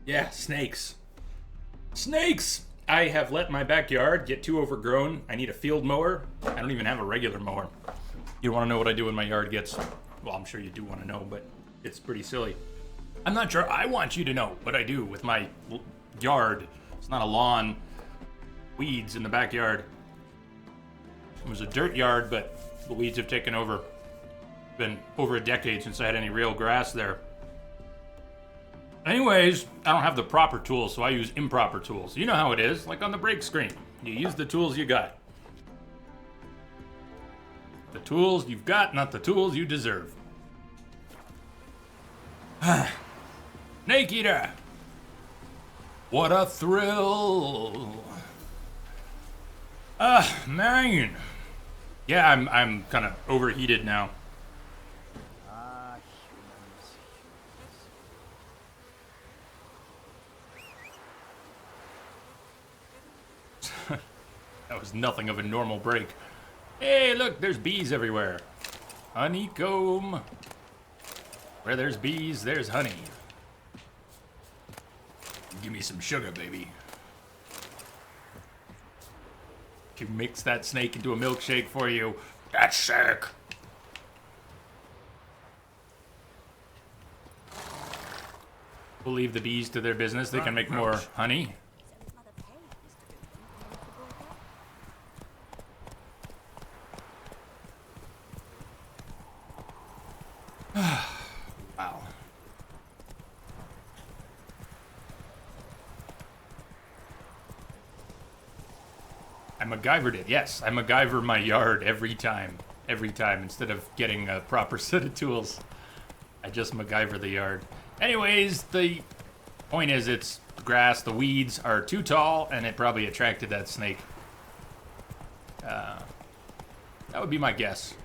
Yeah, snakes. Snakes! I have let my backyard get too overgrown. I need a field mower. I don't even have a regular mower. You want to know what I do when my yard gets... Well, I'm sure you do want to know, but it's pretty silly. I'm not sure I want you to know what I do with my yard. It's not a lawn. Weeds in the backyard. It was a dirt yard, but the weeds have taken over. It's been over a decade since I had any real grass there. Anyways, I don't have the proper tools, so I use improper tools. You know how it is, like on the break screen. You use the tools you got. The tools you've got, not the tools you deserve. Snake Eater! What a thrill! Man. Yeah, I'm kind of overheated now. That was nothing of a normal break. Hey, look, there's bees everywhere. Honeycomb. Where there's bees, there's honey. Give me some sugar, baby. To mix that snake into a milkshake for you. That's sick. We'll leave the bees to their business. They can make more honey. Wow. I MacGyvered it. Yes, I MacGyver my yard every time. Every time. Instead of getting a proper set of tools, I just MacGyver the yard. Anyways, the point is it's grass. The weeds are too tall, and it probably attracted that snake. That would be my guess.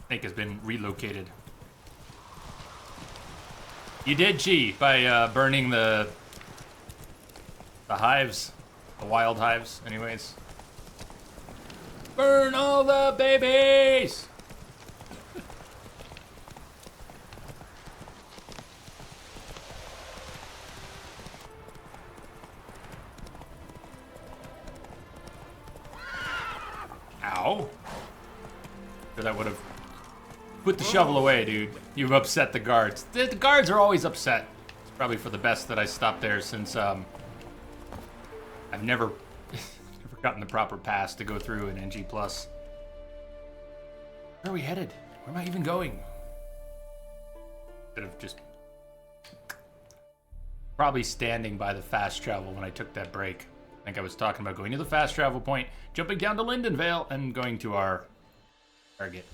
Snake has been relocated. You did cheat by burning the hives, the wild hives, anyways. Burn all the babies! Ow. So that would have... Put the shovel away, dude. You've upset the guards. The guards are always upset. It's probably for the best that I stopped there since I've never gotten the proper pass to go through in NG+. Where are we headed? Where am I even going? Instead of just probably standing by the fast travel when I took that break. I think I was talking about going to the fast travel point, jumping down to Lindenvale, and going to our target.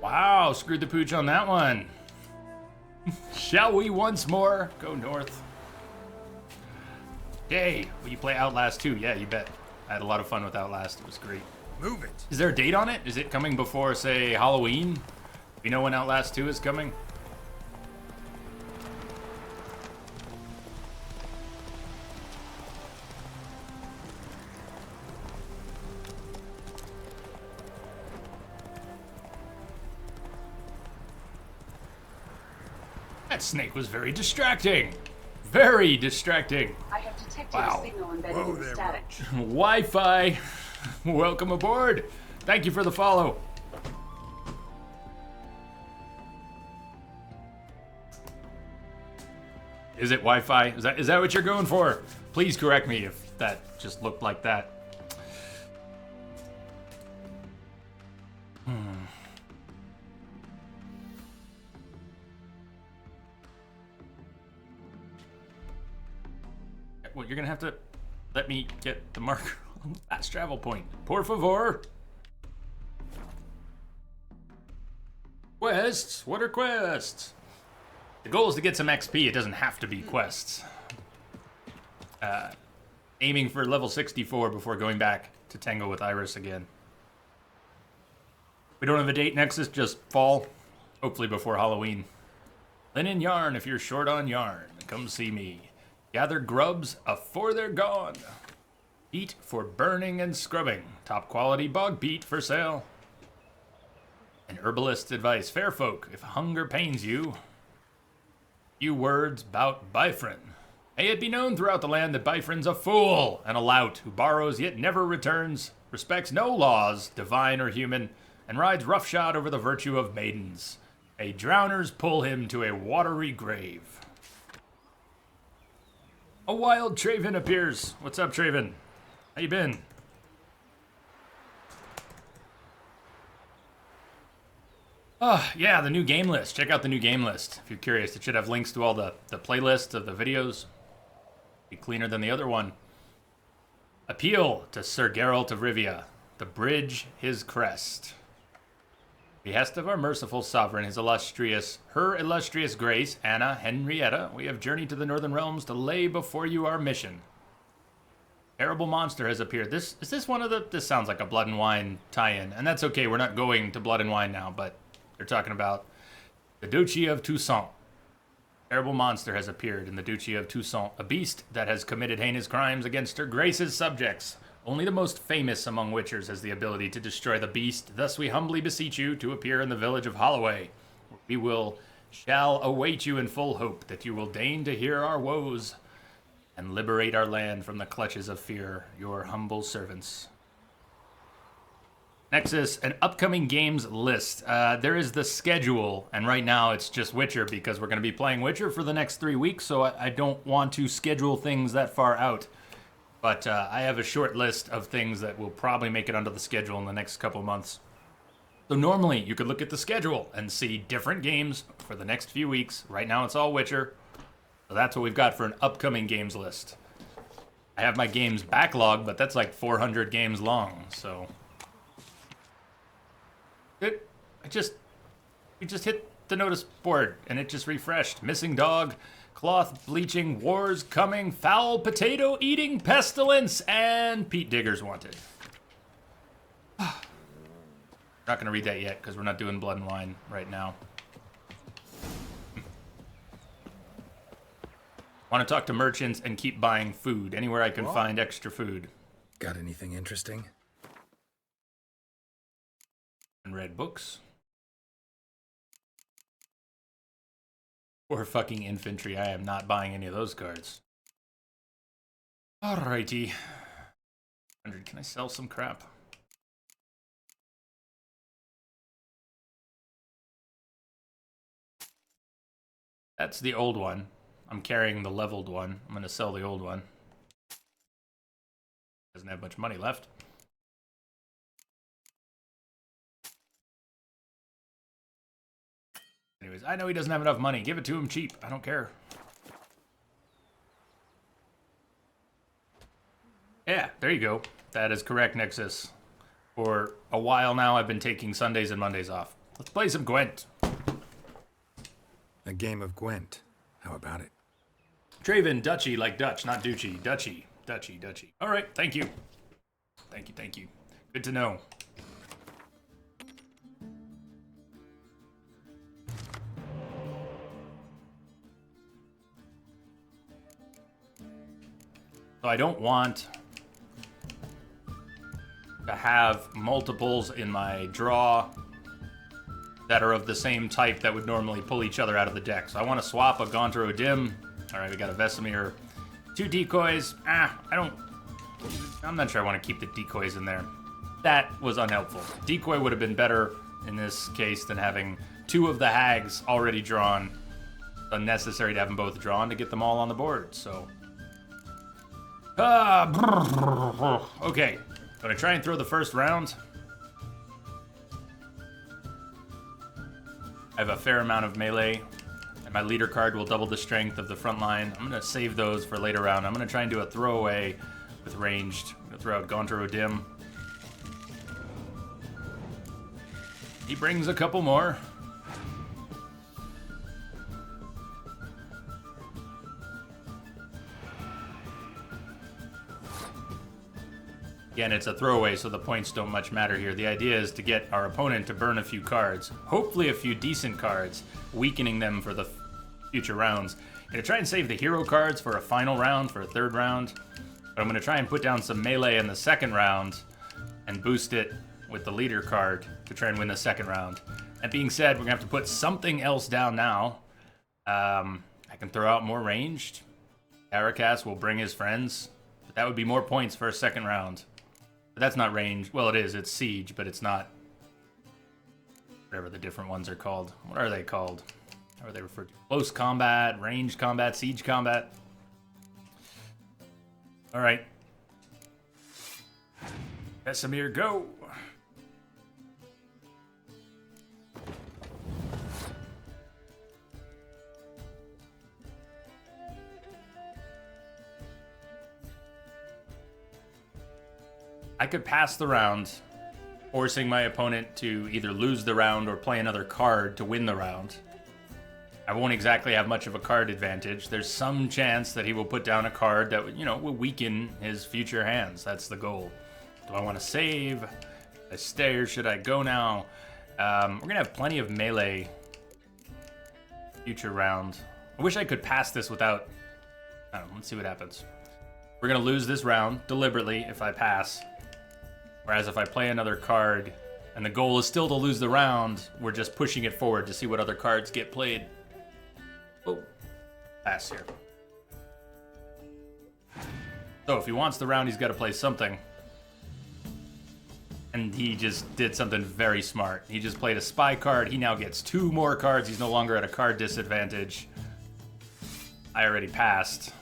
Wow, screwed the pooch on that one. Shall we once more go north? Yay, will you play Outlast 2? Yeah, you bet. I had a lot of fun with Outlast. It was great. Move it. Is there a date on it? Is it coming before, say, Halloween? You know when Outlast 2 is coming? That snake was very distracting. Very distracting. I have detected Wow. a signal embedded in the static. Wi-Fi. Welcome aboard. Thank you for the follow. Is it Wi-Fi? Is that what you're going for? Please correct me if that just looked like that. Well, you're gonna have to let me get the marker on the fast travel point. Por favor. Quests? What are quests? The goal is to get some XP. It doesn't have to be quests. Aiming for level 64 before going back to Tango with Iris again. We don't have a date, Nexus, just fall. Hopefully before Halloween. Linen yarn if you're short on yarn. Come see me. Gather grubs afore they're gone. Peat for burning and scrubbing. Top quality bog peat for sale. And herbalist's advice. Fair folk, if hunger pains you, Few words about Bifrin. May it be known throughout the land that Bifrin's a fool and a lout who borrows yet never returns, respects no laws, divine or human, and rides roughshod over the virtue of maidens. May drowners pull him to a watery grave. A wild Traven appears. What's up, Traven? How you been? Yeah, the new game list. Check out the new game list if you're curious. It should have links to all the playlists of the videos. Be cleaner than the other one. Appeal to Sir Geralt of Rivia. The bridge his crest. Behest of our merciful sovereign, her illustrious grace, Anna Henrietta, we have journeyed to the northern realms to lay before you our mission. Terrible monster has appeared. This sounds like a Blood and Wine tie-in, and that's okay. We're not going to Blood and Wine now, but they're talking about the Duchy of Toussaint. Terrible monster has appeared in the Duchy of Toussaint, a beast that has committed heinous crimes against her grace's subjects. Only the most famous among witchers has the ability to destroy the beast. Thus we humbly beseech you to appear in the village of Holloway. We shall await you in full hope that you will deign to hear our woes and liberate our land from the clutches of fear, your humble servants. Nexus, an upcoming games list. There is the schedule, and right now it's just Witcher because we're going to be playing Witcher for the next 3 weeks, so I don't want to schedule things that far out. But I have a short list of things that will probably make it onto the schedule in the next couple of months. So normally you could look at the schedule and see different games for the next few weeks. Right now it's all Witcher. So that's what we've got for an upcoming games list. I have my games backlog, but that's like 400 games long, so... We just hit the notice board and it just refreshed. Missing dog, cloth bleaching, wars coming, foul potato eating, pestilence, and Pete Diggers wanted. Not gonna read that yet because we're not doing Blood and Wine right now. Want to talk to merchants and keep buying food anywhere I can find extra food. Got anything interesting? And read books. Or fucking infantry. I am not buying any of those cards. Alrighty. 100. Can I sell some crap? That's the old one. I'm carrying the leveled one. I'm going to sell the old one. Doesn't have much money left. Anyways, I know he doesn't have enough money. Give it to him cheap. I don't care. Yeah, there you go. That is correct, Nexus. For a while now, I've been taking Sundays and Mondays off. Let's play some Gwent. A game of Gwent. How about it? Traven, Dutchy, like Dutch, not Duchy. Dutchy, Dutchy, Dutchy. All right, thank you. Thank you, thank you. Good to know. So I don't want to have multiples in my draw that are of the same type that would normally pull each other out of the deck. So I want to swap a Gaunter O'Dim. All right, we got a Vesemir. 2 decoys. I'm not sure I want to keep the decoys in there. That was unhelpful. Decoy would have been better in this case than having 2 of the hags already drawn. It's unnecessary to have them both drawn to get them all on the board, so... Okay, gonna try and throw the first round. I have a fair amount of melee, and my leader card will double the strength of the front line. I'm gonna save those for later round. I'm gonna try and do a throwaway with ranged. I'm gonna throw out Gaunter O'Dim. He brings a couple more. Again, it's a throwaway, so the points don't much matter here. The idea is to get our opponent to burn a few cards. Hopefully a few decent cards, weakening them for the future rounds. I'm going to try and save the hero cards for a final round, for a third round. But I'm going to try and put down some melee in the second round and boost it with the leader card to try and win the second round. That being said, we're going to have to put something else down now. I I can throw out more ranged. Arakas will bring his friends. But that would be more points for a second round. But that's not range. Well, it is. It's siege, but it's not... whatever the different ones are called. What are they called? How are they referred to? Close combat, ranged combat, siege combat. All right. Vesemir, go. I could pass the round, forcing my opponent to either lose the round or play another card to win the round. I won't exactly have much of a card advantage. There's some chance that he will put down a card that, you know, will weaken his future hands. That's the goal. Do I want to save? Should I stay or should I go now? We're going to have plenty of melee future round. I wish I could pass this without... I don't know, let's see what happens. We're going to lose this round deliberately if I pass. Whereas if I play another card and the goal is still to lose the round, we're just pushing it forward to see what other cards get played. Oh, pass here. So if he wants the round, he's got to play something. And he just did something very smart. He just played a spy card. He now gets 2 more cards. He's no longer at a card disadvantage. I already passed.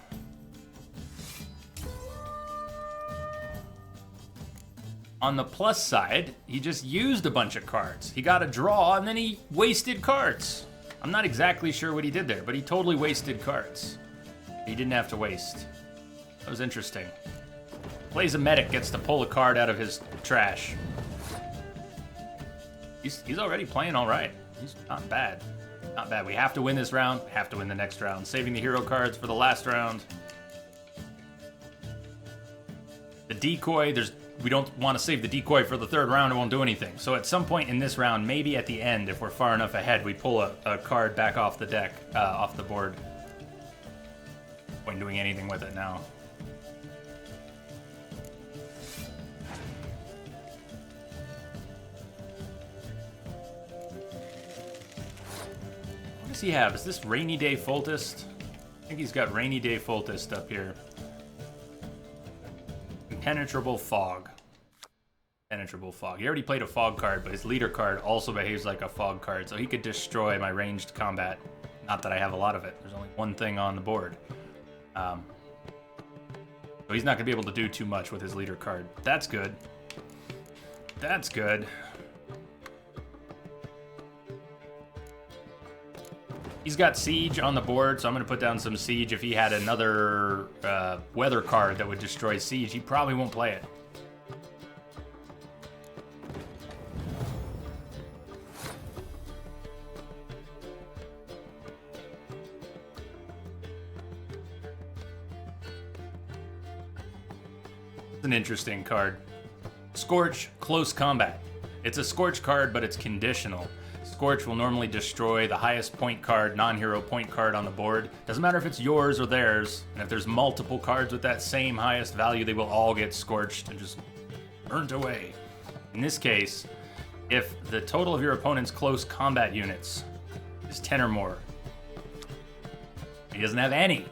On the plus side, he just used a bunch of cards. He got a draw, and then he wasted cards. I'm not exactly sure what he did there, but he totally wasted cards. He didn't have to waste. That was interesting. Plays a medic, gets to pull a card out of his trash. He's already playing all right. He's not bad. Not bad. We have to win this round. We have to win the next round. Saving the hero cards for the last round. The decoy, we don't want to save the decoy for the third round. It won't do anything. So at some point in this round, maybe at the end, if we're far enough ahead, we pull a card back off the deck, off the board. Point doing anything with it now. What does he have? Is this Rainy Day Foltest? I think he's got Rainy Day Foltest up here. Impenetrable Fog. Impenetrable Fog. He already played a fog card, but his leader card also behaves like a fog card, so he could destroy my ranged combat. Not that I have a lot of it. There's only one thing on the board. So he's not going to be able to do too much with his leader card. That's good. That's good. He's got Siege on the board, so I'm going to put down some Siege. If he had another weather card that would destroy Siege, he probably won't play it. It's an interesting card. Scorch, Close Combat. It's a Scorch card, but it's conditional. Scorch will normally destroy the highest point card, non-hero point card on the board. Doesn't matter if it's yours or theirs, and if there's multiple cards with that same highest value, they will all get scorched and just burnt away. In this case, if the total of your opponent's close combat units is 10 or more, he doesn't have any,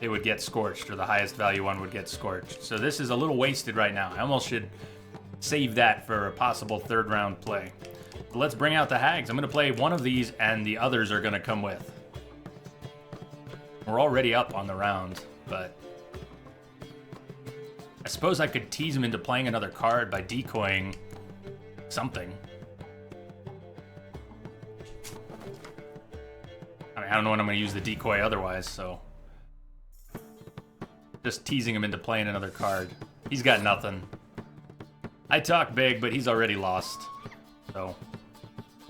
they would get scorched, or the highest value one would get scorched. So this is a little wasted right now. I almost should save that for a possible third round play. But let's bring out the hags. I'm going to play one of these, and the others are going to come with. We're already up on the round, but I suppose I could tease him into playing another card by decoying something. I mean, I don't know when I'm going to use the decoy otherwise, so just teasing him into playing another card. He's got nothing. I talk big, but he's already lost. So,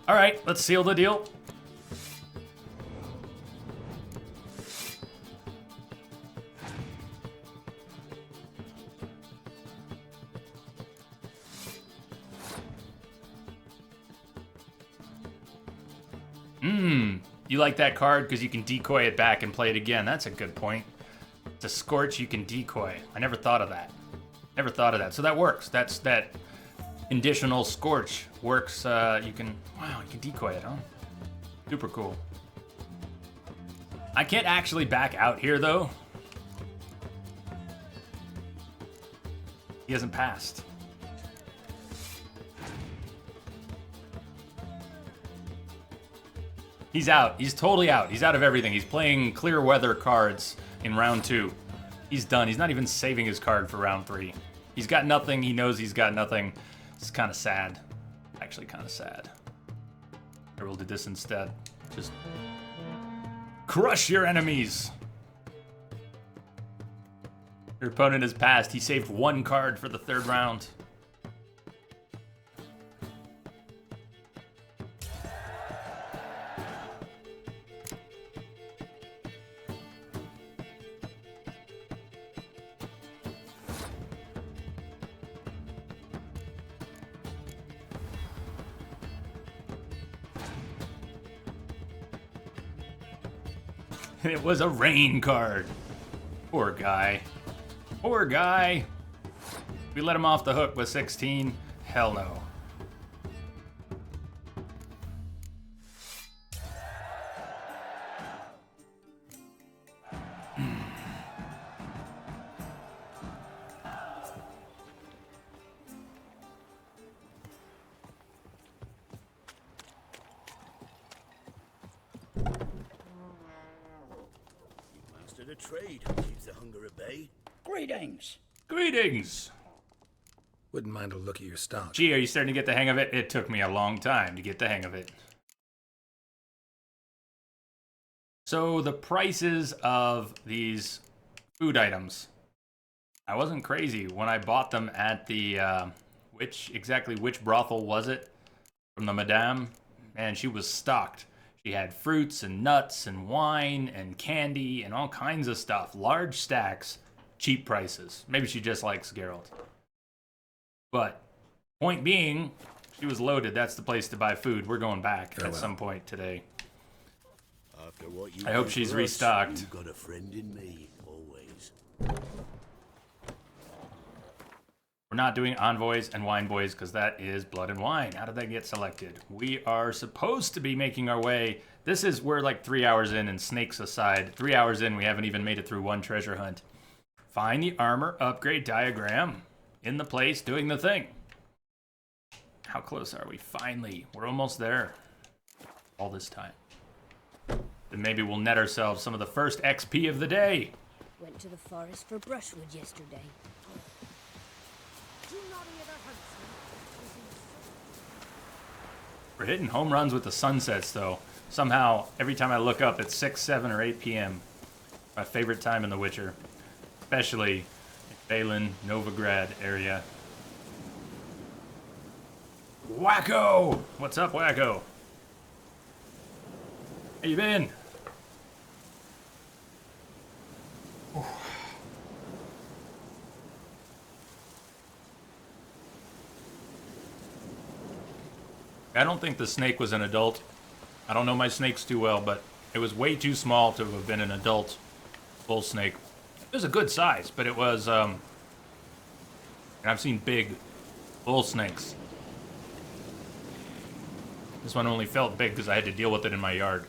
all right, let's seal the deal. You like that card because you can decoy it back and play it again. That's a good point. To Scorch, you can decoy. I never thought of that. Never thought of that. So that works. That's that conditional Scorch works. You can decoy it, huh? Super cool. I can't actually back out here, though. He hasn't passed. He's out. He's totally out. He's out of everything. He's playing clear weather cards in round 2. He's done. He's not even saving his card for round 3. He's got nothing. He knows he's got nothing. It's kind of sad. Actually, kind of sad. I will do this instead. Just crush your enemies. Your opponent has passed. He saved 1 card for the 3rd round. It was a rain card. Poor guy. Poor guy. We let him off the hook with 16. Hell no. The trade keeps the hunger at bay. Greetings. Greetings. Wouldn't mind a look at your stock. Gee, are you starting to get the hang of it? It took me a long time to get the hang of it. So the prices of these food items. I wasn't crazy when I bought them at the, which brothel was it? From the Madame? Man, she was stocked. She had fruits and nuts and wine and candy and all kinds of stuff. Large stacks, cheap prices. Maybe she just likes Geralt. But, point being, she was loaded. That's the place to buy food. We're going back at some point today. After what you I hope did she's for us, restocked. You've got a friend in me, always. We're not doing envoys and wine boys because that is blood and wine. How did that get selected? We are supposed to be making our way. We're like 3 hours in, and snakes aside. 3 hours in, we haven't even made it through one treasure hunt. Find the armor upgrade diagram. In the place, doing the thing. How close are we? Finally, we're almost there. All this time. Then maybe we'll net ourselves some of the first XP of the day. Went to the forest for brushwood yesterday. We're hitting home runs with the sunsets, though. Somehow, every time I look up, it's 6, 7, or 8 p.m. My favorite time in The Witcher. Especially in Balin, Novigrad area. Wacko! What's up, Wacko? How you been? I don't think the snake was an adult. I don't know my snakes too well, but it was way too small to have been an adult bull snake. It was a good size, but it was, and I've seen big bull snakes. This one only felt big because I had to deal with it in my yard.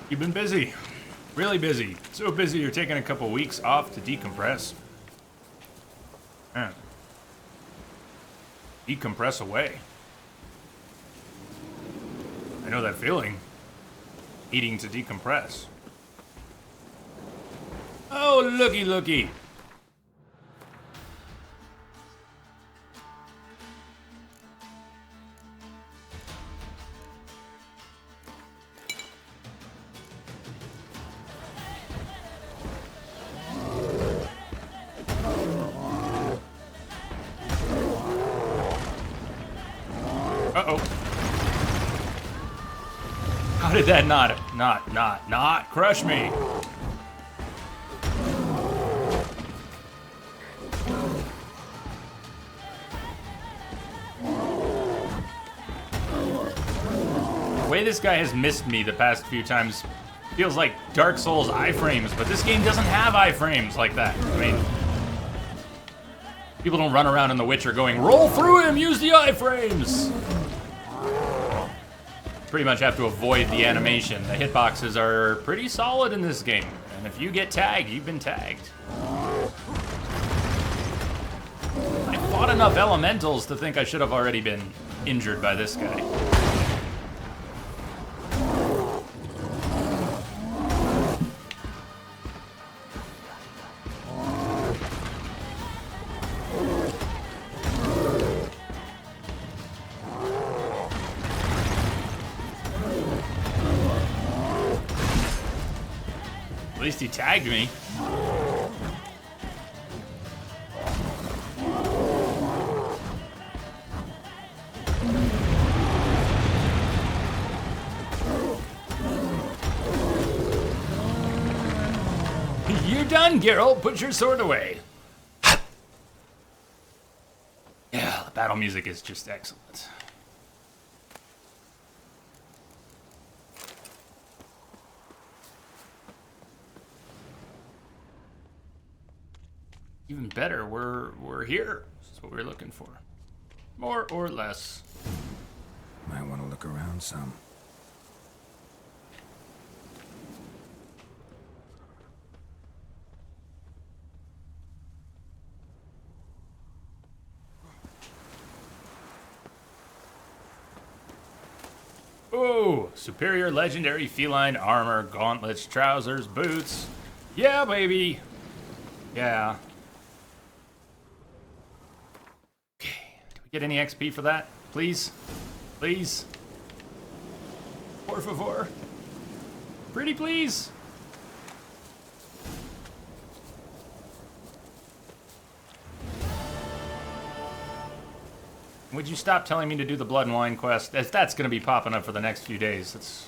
You've been busy. Really busy. So busy you're taking a couple weeks off to decompress. Man. Decompress away. I know that feeling. Eating to decompress. Oh, looky, looky. Uh-oh. How did that not crush me? The way this guy has missed me the past few times feels like Dark Souls iframes, but this game doesn't have iframes like that. I mean, people don't run around in The Witcher going, roll through him, use the iframes! Pretty much have to avoid the animation. The hitboxes are pretty solid in this game, and if you get tagged, you've been tagged. I fought enough elementals to think I should have already been injured by this guy. At least he tagged me. You're done, Geralt. Put your sword away. Yeah, the battle music is just excellent. Even better, we're here. This is what we're looking for. More or less. Might want to look around some. Oh, superior legendary feline armor, gauntlets, trousers, boots. Yeah, baby. Yeah. Okay, do we get any XP for that? Please? Please? Por favor? Pretty please? Would you stop telling me to do the Blood and Wine quest? That's going to be popping up for the next few days. That's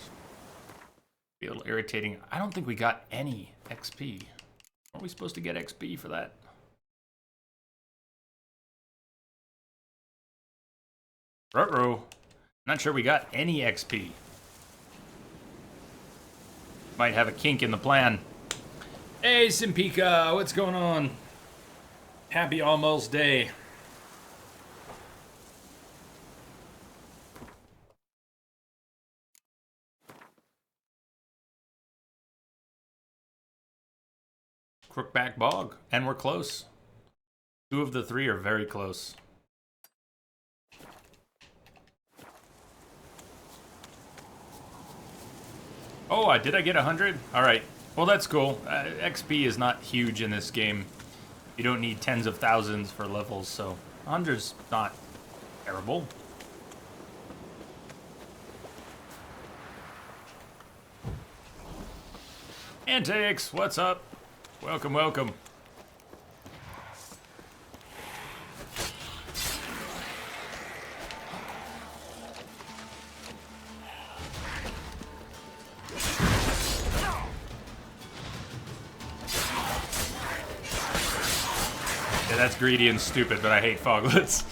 a little irritating. I don't think we got any XP. Aren't we supposed to get XP for that? Ruh-roh. Not sure we got any XP. Might have a kink in the plan. Hey, Simpika, what's going on? Happy almost day. Crookback Bog, and we're close. 2 of the 3 are very close. Oh, did I get 100? All right. Well, that's cool. XP is not huge in this game. You don't need tens of thousands for levels, so 100's not terrible. Antics, what's up? Welcome, welcome. Yeah, that's greedy and stupid, but I hate foglets.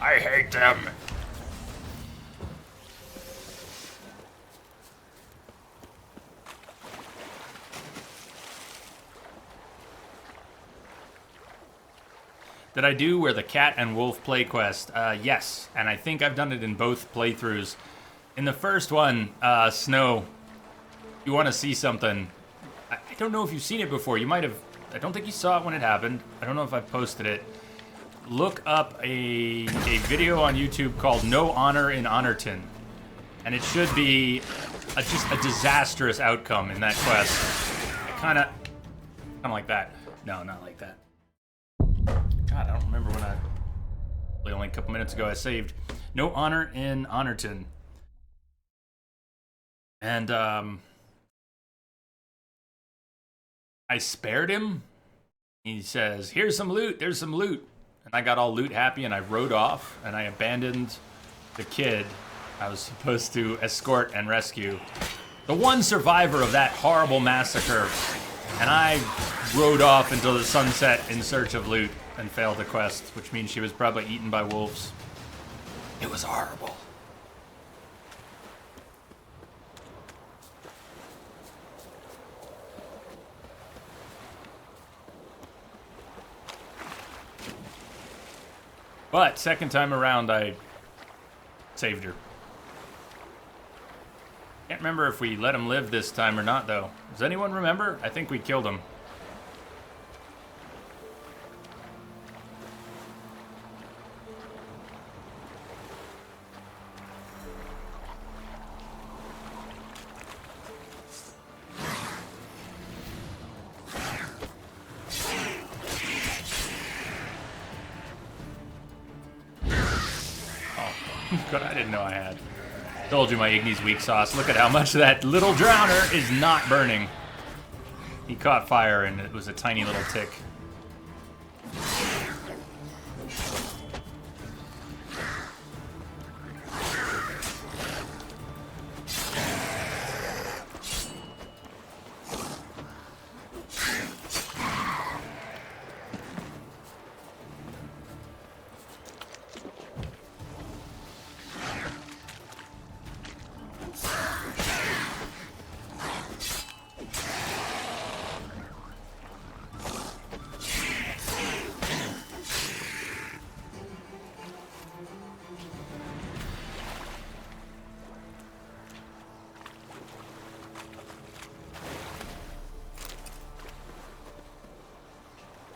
I hate them. Did I do where the cat and wolf play quest? Yes, and I think I've done it in both playthroughs. In the first one, Snow, you want to see something. I don't know if you've seen it before. You might have. I don't think you saw it when it happened. I don't know if I've posted it. Look up a video on YouTube called No Honor in Honorton. And it should be just a disastrous outcome in that quest. I kind of... Kind of like that. No, not like that. God, I don't remember when only a couple minutes ago I saved. No honor in Honorton. And, I spared him. He says, here's some loot, there's some loot. And I got all loot happy and I rode off and I abandoned the kid I was supposed to escort and rescue. The one survivor of that horrible massacre. And I rode off until the sunset in search of loot and failed the quest, which means she was probably eaten by wolves. It was horrible. But second time around, I saved her. Can't remember if we let him live this time or not, though. Does anyone remember? I think we killed him. God, I didn't know I had. Told you my Igni's weak sauce. Look at how much that little drowner is not burning. He caught fire and it was a tiny little tick.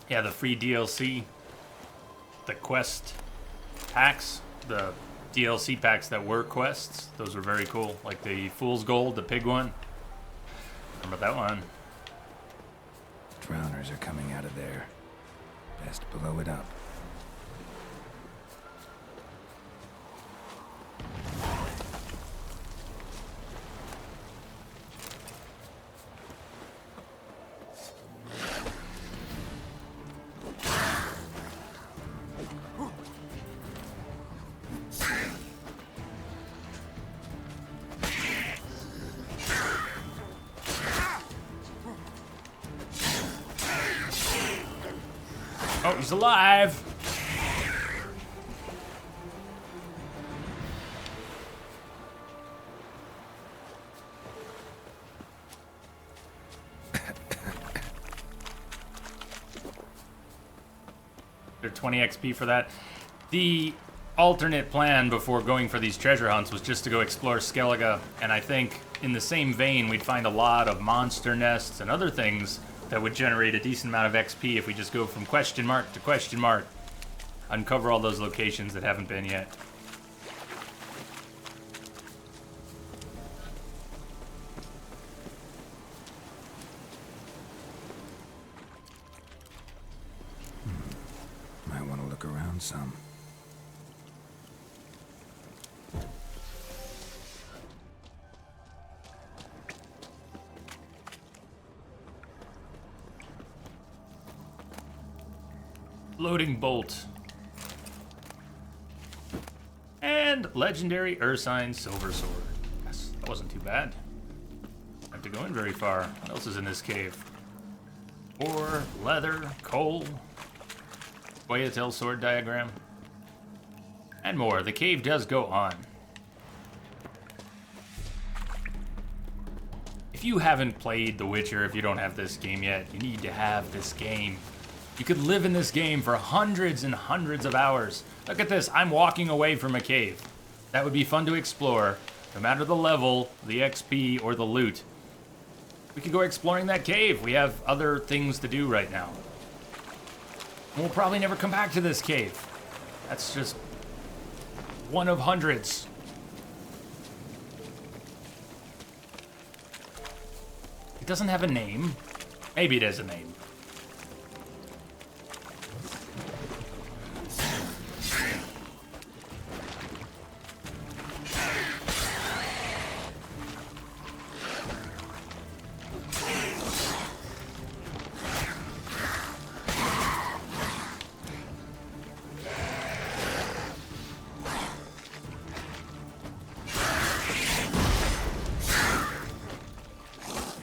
Yeah, the free DLC, the quest packs, the DLC packs that were quests, those were very cool. Like the Fool's Gold, the pig one. Remember that one? Drowners are coming out of there. Best blow it up. Oh, he's alive! They're 20 XP for that. The alternate plan before going for these treasure hunts was just to go explore Skellige, and I think in the same vein we'd find a lot of monster nests and other things that would generate a decent amount of XP if we just go from question mark to question mark. Uncover all those locations that haven't been yet. Might want to look around some. Loading bolt. And legendary Ursine Silver Sword. Yes, that wasn't too bad. Don't have to go in very far. What else is in this cave? Ore, leather, coal, Boyatel sword diagram, and more. The cave does go on. If you haven't played The Witcher, if you don't have this game yet, you need to have this game. You could live in this game for hundreds and hundreds of hours. Look at this, I'm walking away from a cave. That would be fun to explore, no matter the level, the XP, or the loot. We could go exploring that cave. We have other things to do right now. And we'll probably never come back to this cave. That's just one of hundreds. It doesn't have a name. Maybe it has a name.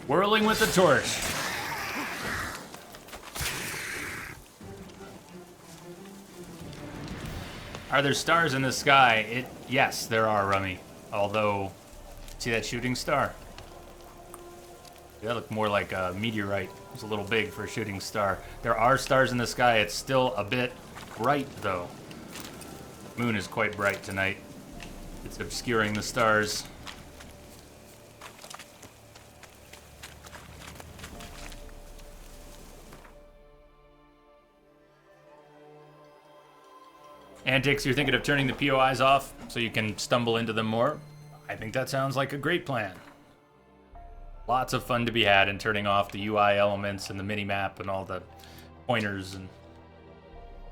Whirling with the torch. Are there stars in the sky? Yes, there are, Rummy. Although, see that shooting star? That looked more like a meteorite. It's a little big for a shooting star. There are stars in the sky. It's still a bit bright, though. Moon is quite bright tonight. It's obscuring the stars. Antics, you're thinking of turning the POIs off so you can stumble into them more? I think that sounds like a great plan. Lots of fun to be had in turning off the UI elements and the mini-map and all the pointers, and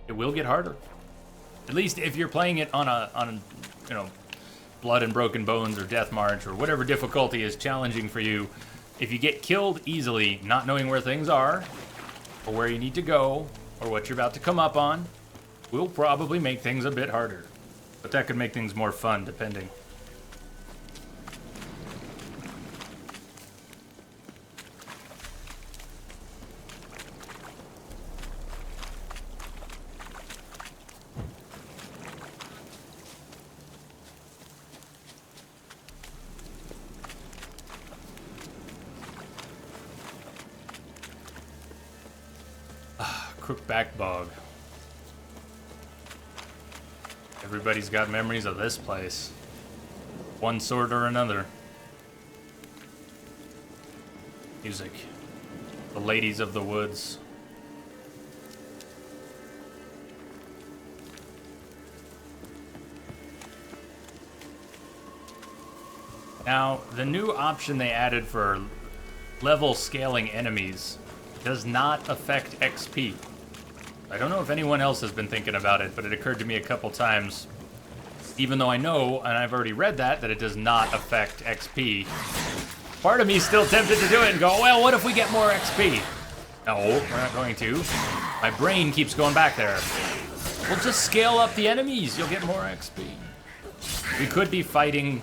it will get harder. At least if you're playing it on you know, Blood and Broken Bones or Death March or whatever difficulty is challenging for you, if you get killed easily, not knowing where things are, or where you need to go, or what you're about to come up on, will probably make things a bit harder. But that could make things more fun, depending. Crookback Bog. Everybody's got memories of this place. One sort or another. Music. The Ladies of the Woods. Now, the new option they added for level scaling enemies does not affect XP. I don't know if anyone else has been thinking about it, but it occurred to me a couple times, even though I know, and I've already read that it does not affect XP. Part of me is still tempted to do it and go, well, what if we get more XP? No, we're not going to. My brain keeps going back there. We'll just scale up the enemies, you'll get more XP. We could be fighting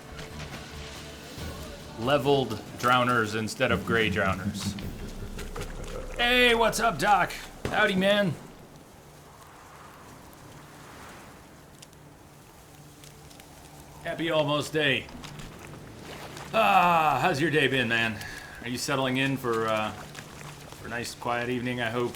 leveled drowners instead of gray drowners. Hey, what's up, Doc? Howdy, man. Happy almost day. How's your day been, man? Are you settling in for a nice, quiet evening, I hope?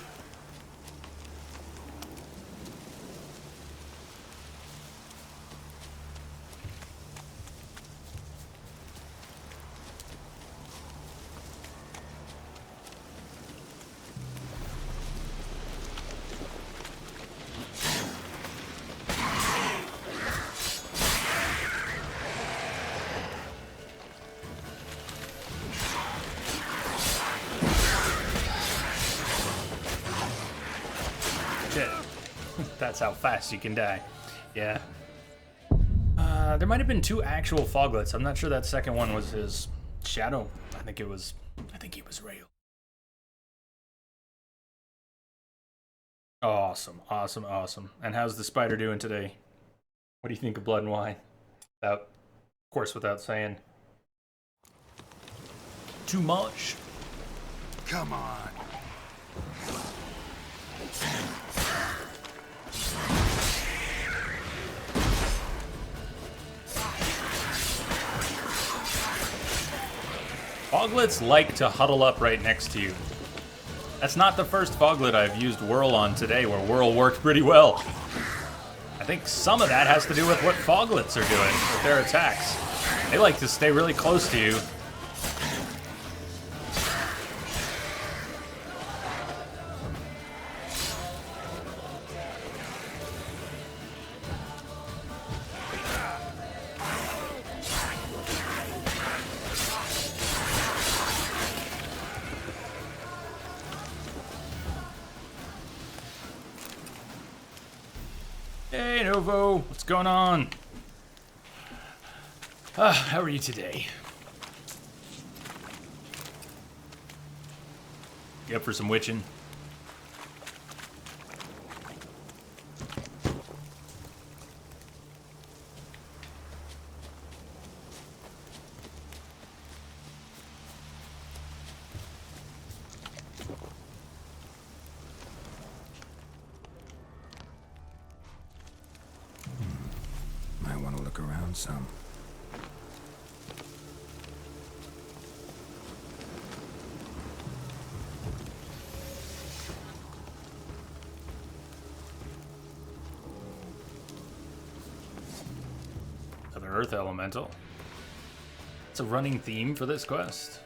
That's how fast you can die. Yeah. There might have been 2 actual foglets. I'm not sure that second one was his shadow. I think he was real. Awesome, awesome, awesome. And how's the spider doing today? What do you think of Blood and Wine? Of course, without saying too much. Come on. Foglets like to huddle up right next to you. That's not the first foglet I've used Whirl on today, where Whirl worked pretty well. I think some of that has to do with what foglets are doing with their attacks. They like to stay really close to you. Hey, Novo, what's going on? How are you today? You up for some witching? look around some. Another Earth Elemental. It's a running theme for this quest.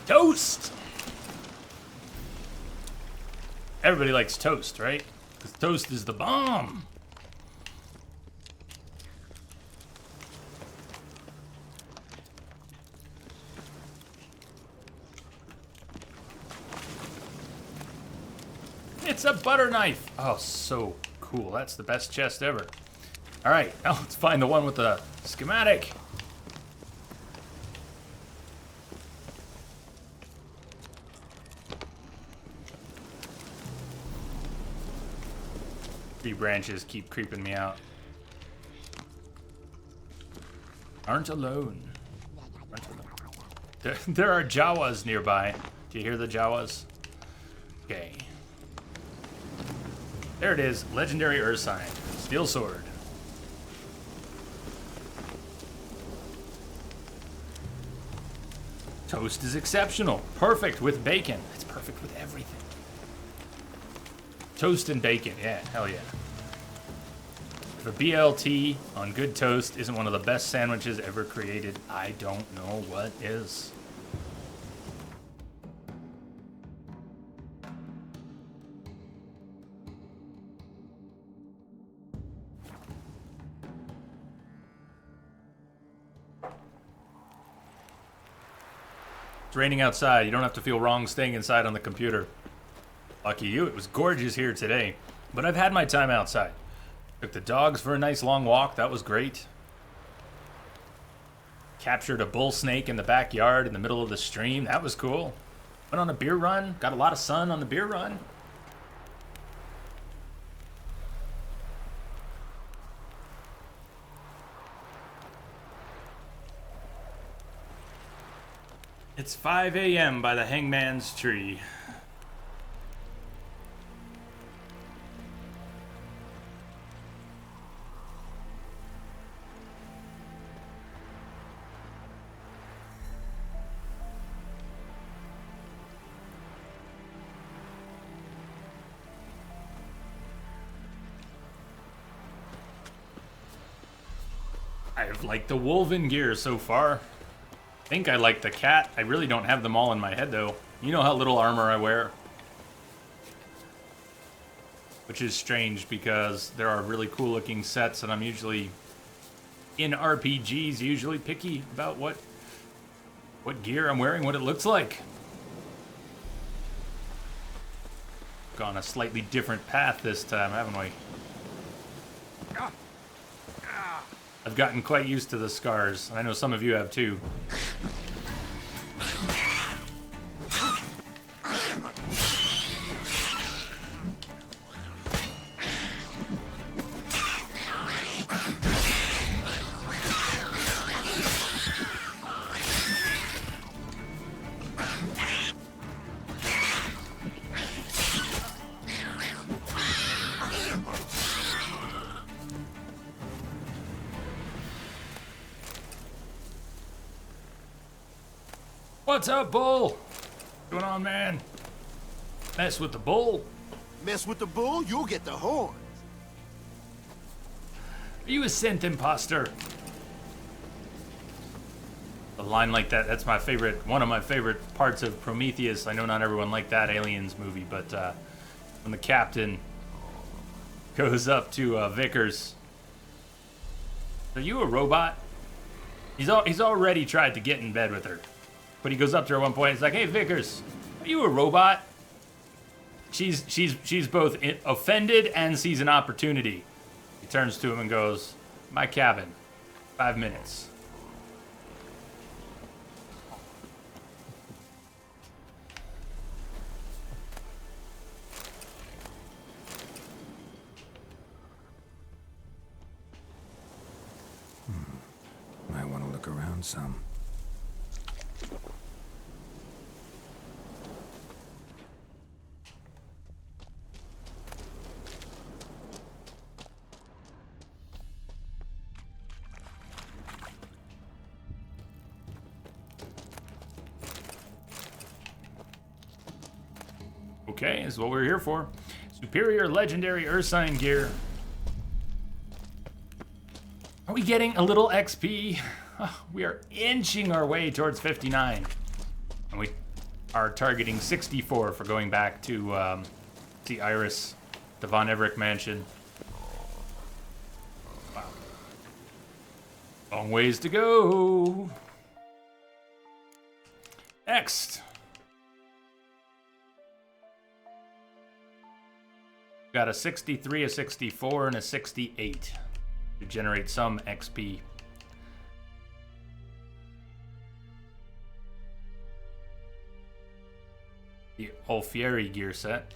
Toast! Everybody likes toast, right? Because toast is the bomb. It's a butter knife. Oh, so cool. That's the best chest ever. All right, now let's find the one with the schematic. Tree branches keep creeping me out. Aren't alone. Aren't alone. There are Jawas nearby. Do you hear the Jawas? Okay. There it is. Legendary Ursine. Steel sword. Toast is exceptional. Perfect with bacon. It's perfect with everything. Toast and bacon, yeah, hell yeah. If a BLT on good toast isn't one of the best sandwiches ever created, I don't know what is. It's raining outside. You don't have to feel wrong staying inside on the computer. Lucky you, it was gorgeous here today, but I've had my time outside. Took the dogs for a nice long walk, that was great. Captured a bull snake in the backyard in the middle of the stream, that was cool. Went on a beer run, got a lot of sun on the beer run. It's 5 a.m. by the hangman's tree. I've liked the Wolven gear so far. I think I like the cat. I really don't have them all in my head though. You know how little armor I wear. Which is strange because there are really cool looking sets and I'm usually, in RPGs, usually picky about what gear I'm wearing, what it looks like. Gone a slightly different path this time, haven't we? I've gotten quite used to the scars, and I know some of you have too. What's up, bull? What's going on, man? Mess with the bull? Mess with the bull, you'll get the horns. Are you a scent imposter? A line like that, that's my favorite, one of my favorite parts of Prometheus. I know not everyone liked that Aliens movie, but when the captain goes up to Vickers, are you a robot? He's already tried to get in bed with her. But he goes up to her at one point. He's like, "Hey, Vickers, are you a robot?" She's both offended and sees an opportunity. He turns to him and goes, "My cabin. 5 minutes." I want to look around some. Okay, this is what we're here for. Superior legendary Ursine gear. Are we getting a little XP? We are inching our way towards 59. And we are targeting 64 for going back to see Iris, the Von Everett mansion. Wow. Long ways to go. Next. Got a 63, a 64, and a 68 to generate some XP. The Alfieri gear set.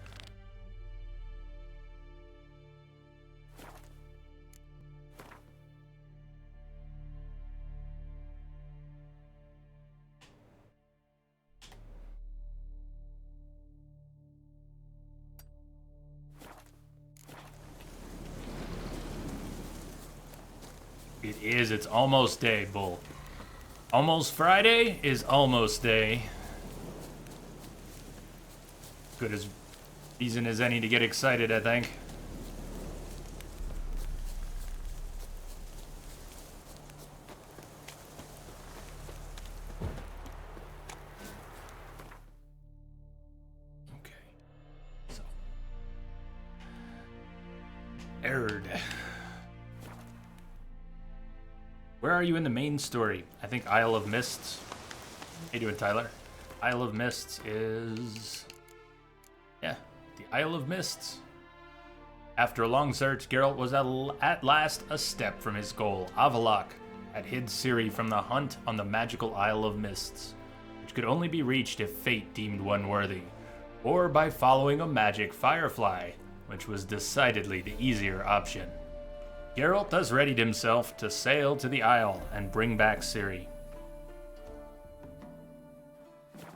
It is. It's almost day, Bull. Almost Friday is almost day. Good as reason as any to get excited, I think. Okay. So. Erd. Where are you in the main story? I think Isle of Mists. How you doing, Tyler? Isle of Mists is... yeah, the Isle of Mists. After a long search, Geralt was at last a step from his goal. Avallac'h had hid Ciri from the hunt on the magical Isle of Mists, which could only be reached if fate deemed one worthy, or by following a magic firefly, which was decidedly the easier option. Geralt thus readied himself to sail to the Isle and bring back Ciri.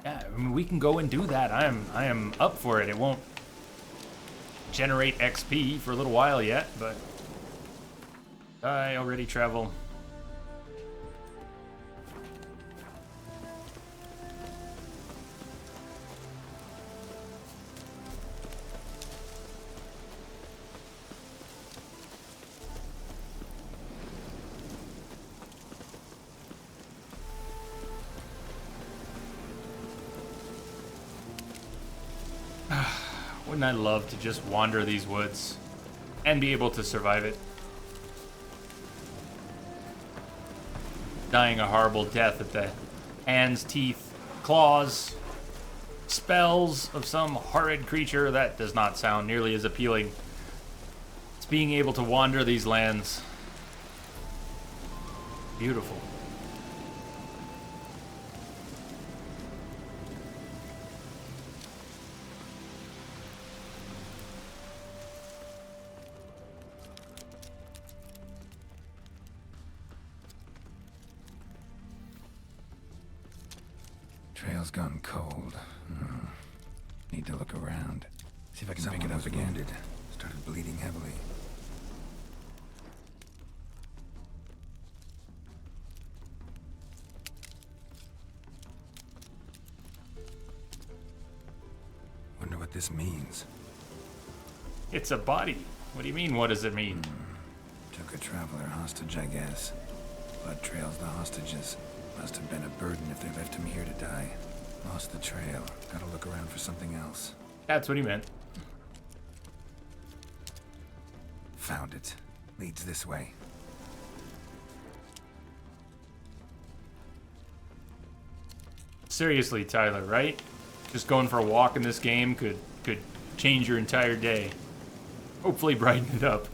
Yeah, I mean, we can go and do that. I am up for it. It won't generate XP for a little while yet, but I already travel. Wouldn't I love to just wander these woods and be able to survive it? Dying a horrible death at the hands, teeth, claws, spells of some horrid creature, that does not sound nearly as appealing. It's being able to wander these lands. Beautiful. Trail's gone cold. Need to look around. See if I can pick it up again. Wounded. Started bleeding heavily. Wonder what this means. It's a body. What do you mean, what does it mean? Took a traveler hostage, I guess. Blood trails the hostages. Must have been a burden if they left him here to die. Lost the trail. Gotta look around for something else. That's what he meant. Found it. Leads this way. Seriously, Tyler, right? Just going for a walk in this game could change your entire day. Hopefully brighten it up.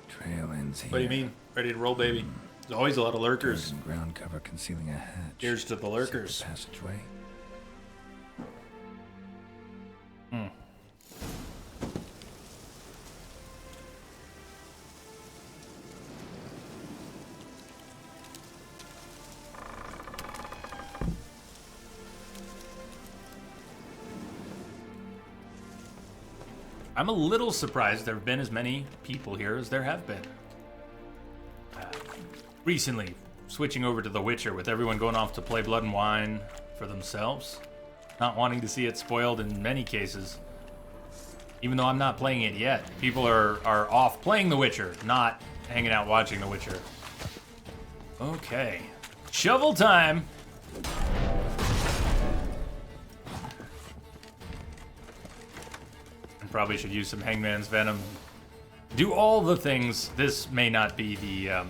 Trail ends here. What do you mean? Ready to roll, baby? There's always a lot of lurkers. Frozen ground cover concealing a hatch. Here's to the lurkers. Secret passageway. I'm a little surprised there have been as many people here as there have been. Recently, switching over to The Witcher with everyone going off to play Blood and Wine for themselves. Not wanting to see it spoiled in many cases. Even though I'm not playing it yet. People are off playing The Witcher, not hanging out watching The Witcher. Okay. Shovel time! Probably should use some Hangman's Venom. Do all the things. This may not be the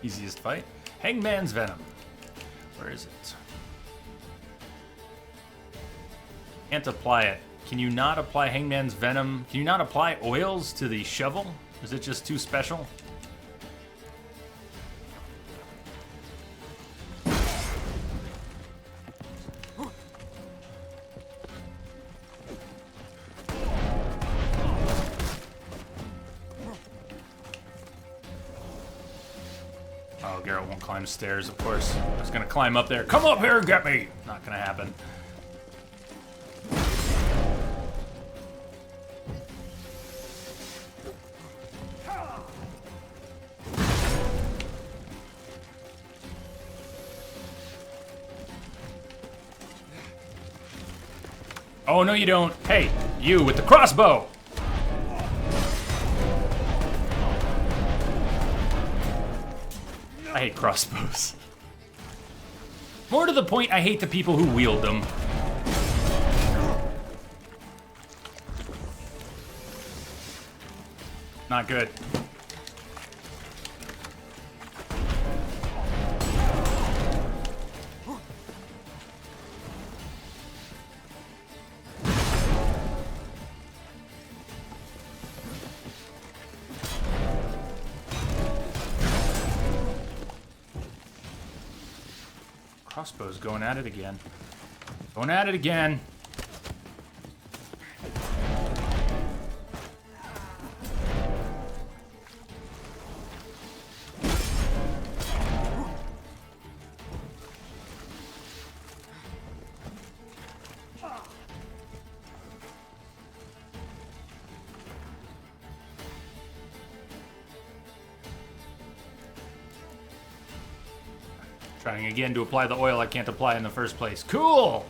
easiest fight. Hangman's Venom. Where is it? Can't apply it. Can you not apply Hangman's Venom? Can you not apply oils to the shovel? Is it just too special? Oh, Garrett won't climb stairs, of course. I was gonna climb up there. Come up here and get me! Not gonna happen. Oh, no you don't. Hey, you with the crossbow! I hate crossbows. More to the point, I hate the people who wield them. Not good. Crossbow's going at it again. Going at it again. Trying again to apply the oil I can't apply in the first place. Cool!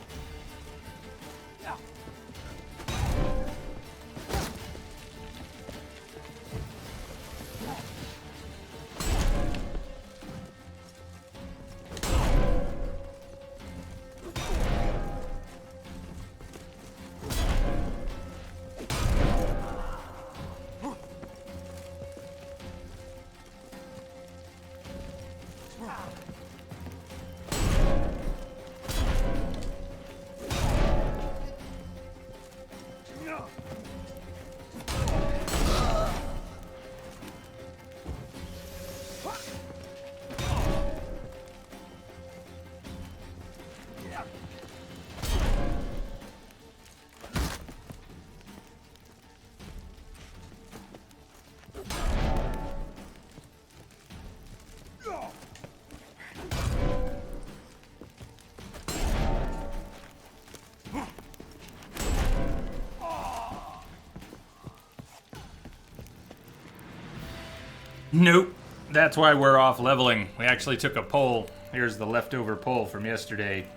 Nope. That's why we're off leveling. We actually took a poll. Here's the leftover poll from yesterday.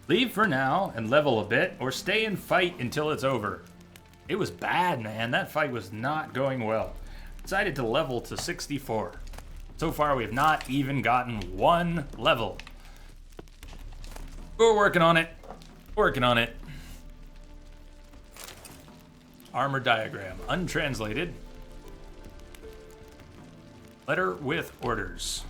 Leave for now and level a bit, or stay and fight until it's over. It was bad, man. That fight was not going well. Decided to level to 64. So far, we have not even gotten one level. We're working on it. Working on it. Armor diagram. Untranslated. Letter with orders.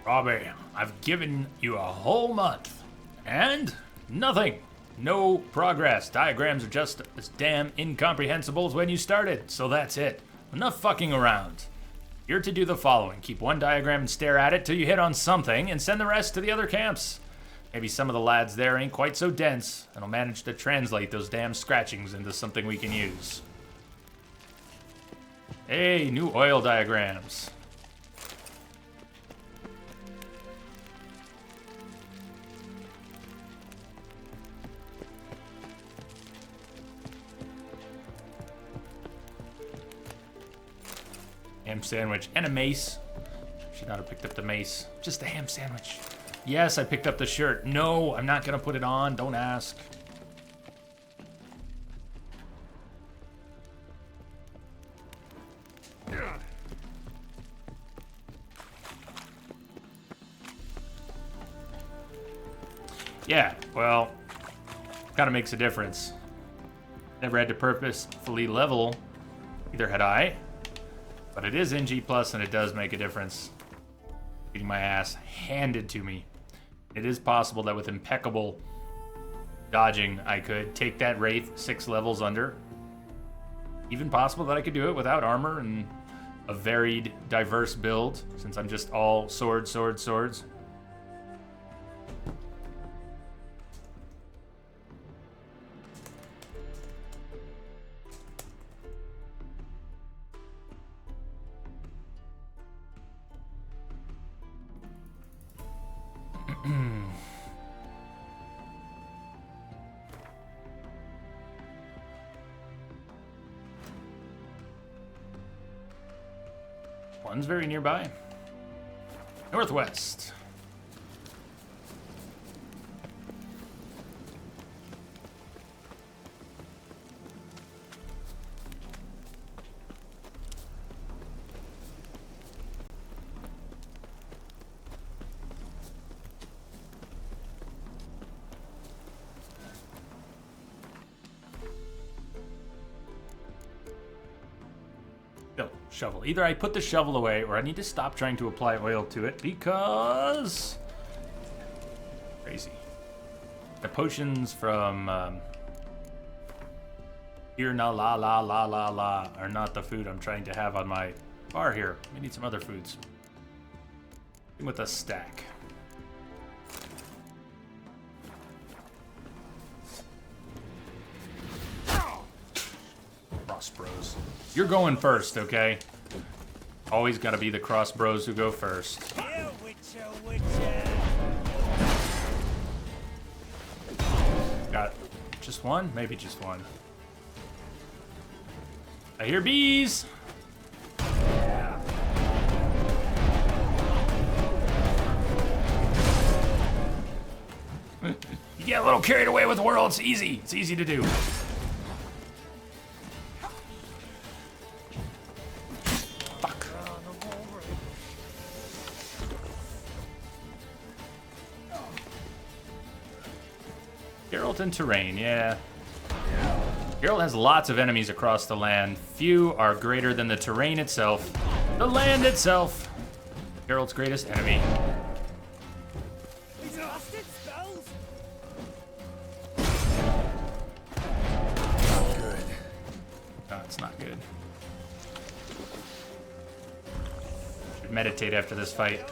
Robbie, I've given you a whole month. And nothing. No progress. Diagrams are just as damn incomprehensible as when you started. So that's it. Enough fucking around. You're to do the following. Keep one diagram and stare at it till you hit on something, and send the rest to the other camps. Maybe some of the lads there ain't quite so dense, and will manage to translate those damn scratchings into something we can use. Hey, new oil diagrams. Ham sandwich and a mace. Should not have picked up the mace. Just a ham sandwich. Yes, I picked up the shirt. No, I'm not gonna put it on. Don't ask. Yeah, well, kind of makes a difference. Never had to purposefully level. Either had I. But it is NG+, and it does make a difference. Getting my ass handed to me. It is possible that with impeccable dodging, I could take that Wraith 6 levels under. Even possible that I could do it without armor and a varied, diverse build, since I'm just all swords, swords, swords. One's very nearby. Northwest. Shovel. Either I put the shovel away or I need to stop trying to apply oil to it because... Crazy. The potions from here na la la la la la are not the food I'm trying to have on my bar here. We need some other foods. With a stack. Cross bros. You're going first, okay? Always gotta be the cross bros who go first. Got just one? Maybe just one. I hear bees! You get a little carried away with the world, it's easy. It's easy to do. Geralt and terrain, yeah. Geralt has lots of enemies across the land. Few are greater than the terrain itself. The land itself. Geralt's greatest enemy. Good. No, it's not good. Should meditate after this fight.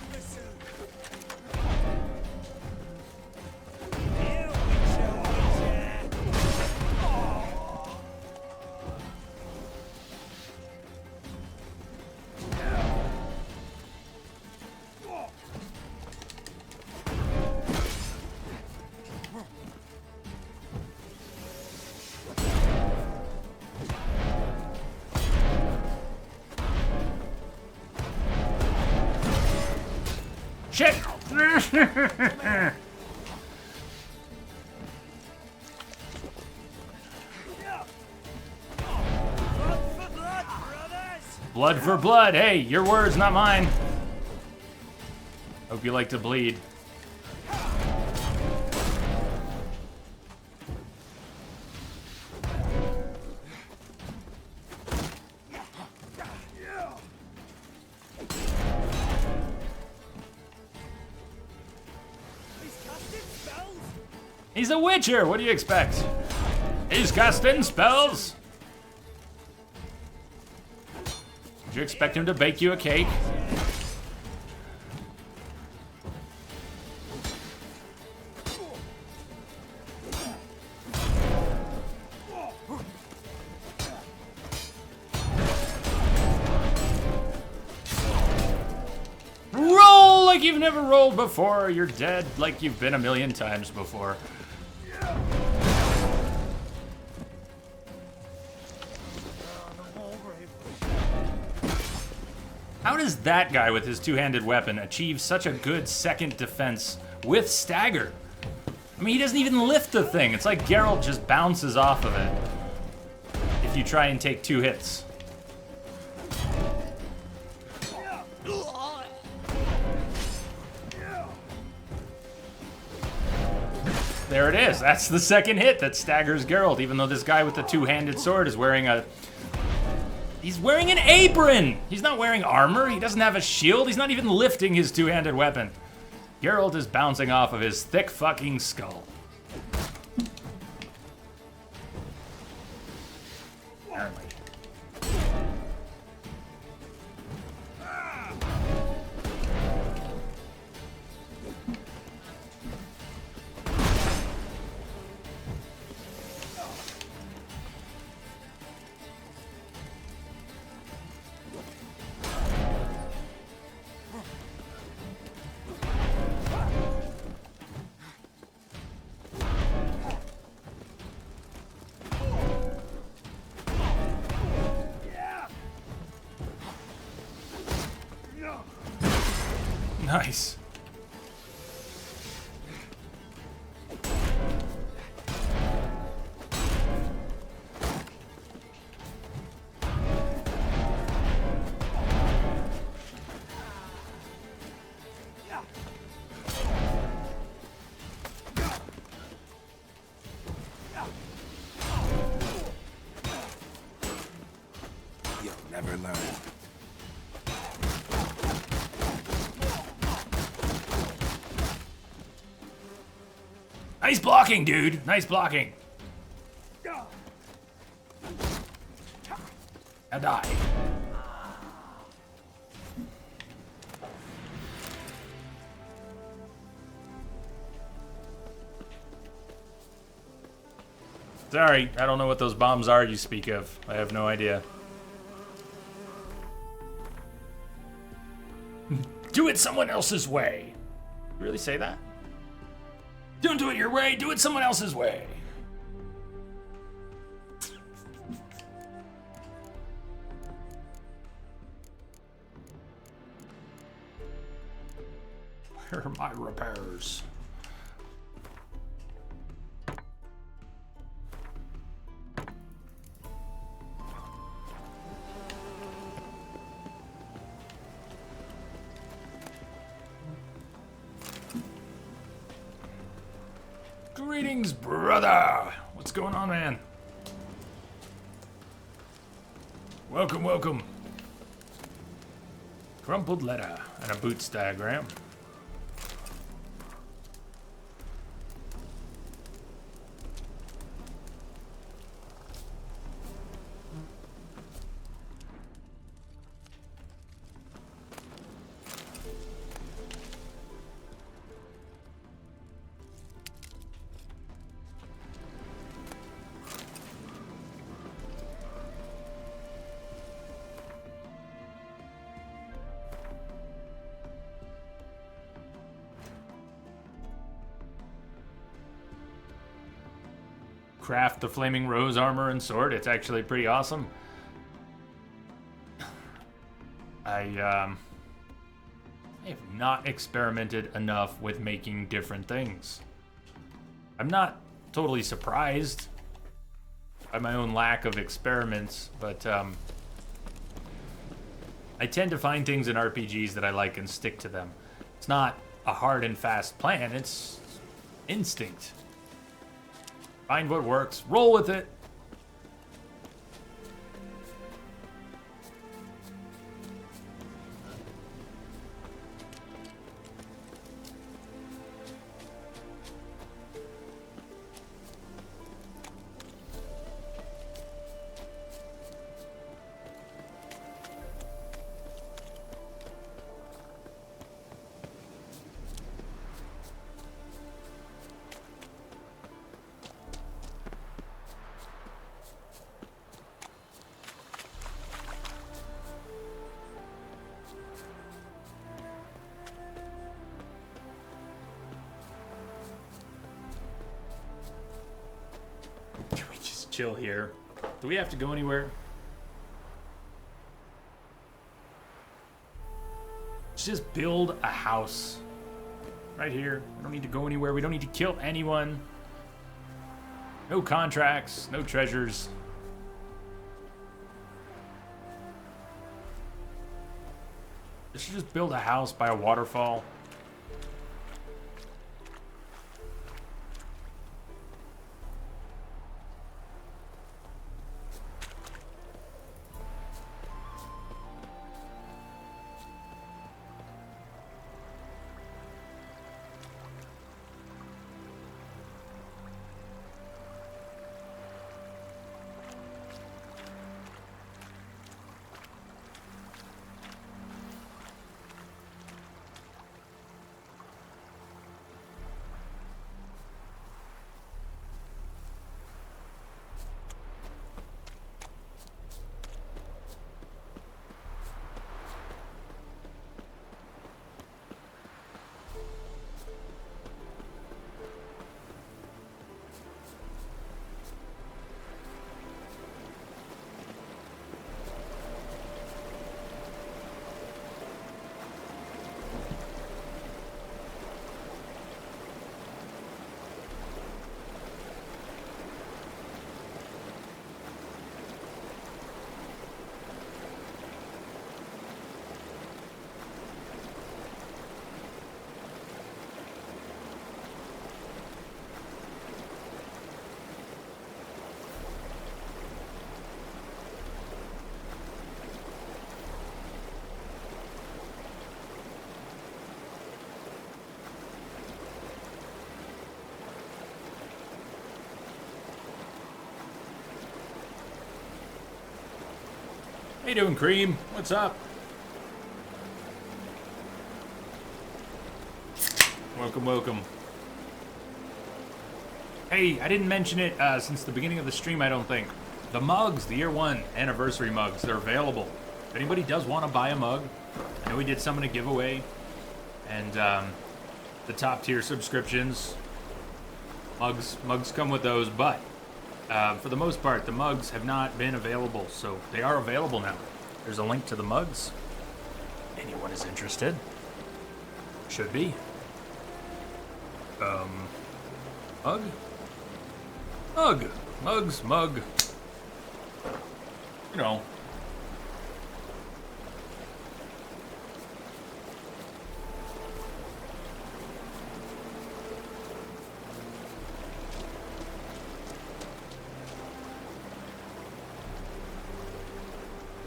Shit! Blood for blood. Hey, your words, not mine. Hope you like to bleed. He's a witcher. What do you expect? He's casting spells. Did you expect him to bake you a cake? Roll like you've never rolled before. You're dead like you've been a million times before. How does that guy with his two-handed weapon achieve such a good second defense with stagger? I mean, he doesn't even lift the thing. It's like Geralt just bounces off of it if you try and take 2 hits. There it is. That's the second hit that staggers Geralt, even though this guy with the two-handed sword is wearing a... He's wearing an apron! He's not wearing armor, he doesn't have a shield, he's not even lifting his two-handed weapon. Geralt is bouncing off of his thick fucking skull. Apparently. Nice. You'll never learn. Nice blocking, dude. Nice blocking. Now die. Sorry, I don't know what those bombs are you speak of. I have no idea. Do it someone else's way. You really say that? Don't do it your way, do it someone else's way. Where are my repairs? Greetings, brother. What's going on, man? Welcome, welcome. Crumpled letter and a boots diagram. Craft the Flaming Rose armor and sword. It's actually pretty awesome. I have not experimented enough with making different things. I'm not totally surprised by my own lack of experiments, but I tend to find things in RPGs that I like and stick to them. It's not a hard and fast plan, it's instinct. Find what works, roll with it. Can we just chill here? Do we have to go anywhere? Let's just build a house. Right here. We don't need to go anywhere. We don't need to kill anyone. No contracts. No treasures. Let's just build a house by a waterfall. How you doing, Cream? What's up? Welcome, welcome. Hey, I didn't mention it since the beginning of the stream, I don't think. The mugs, the year 1 anniversary mugs, they're available. If anybody does want to buy a mug, I know we did some in a giveaway. And the top tier subscriptions, mugs come with those, but for the most part, the mugs have not been available, so they are available now. There's a link to the mugs. Anyone is interested? Should be. Mug? Mug. Mugs, mug. You know.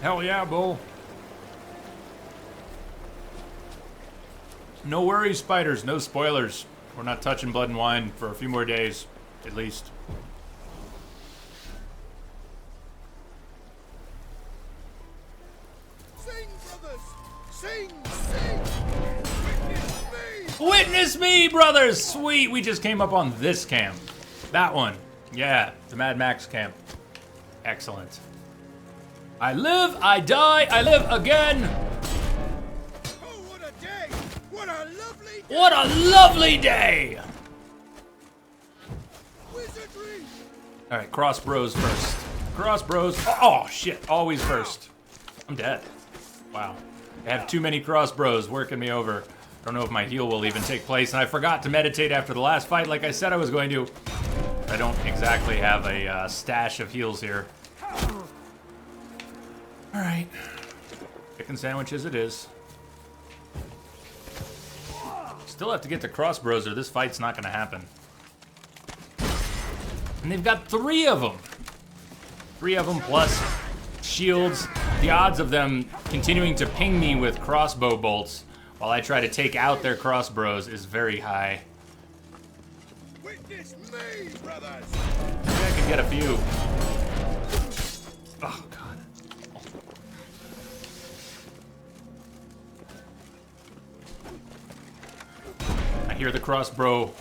Hell yeah, Bull. No worries, spiders. No spoilers. We're not touching Blood and Wine for a few more days, at least. Sing, brothers! Sing, sing! Witness me! Witness me, brothers! Sweet, we just came up on this camp. That one. Yeah, the Mad Max camp. Excellent. I live, I die, I live again! Oh, what a day! What a lovely day! What a lovely day! Wizardry! Alright, cross bros first. Cross bros. Oh, shit. Always first. I'm dead. Wow. I have too many cross bros working me over. I don't know if my heal will even take place, and I forgot to meditate after the last fight like I said I was going to. I don't exactly have a stash of heals here. Alright. Chicken sandwiches it is. Still have to get to Crossbros or this fight's not gonna happen. And they've got 3 of them. 3 of them plus shields. The odds of them continuing to ping me with crossbow bolts while I try to take out their Crossbros is very high. Witness me, brothers! Maybe I could get a few. Oh, God. I hear the crossbow.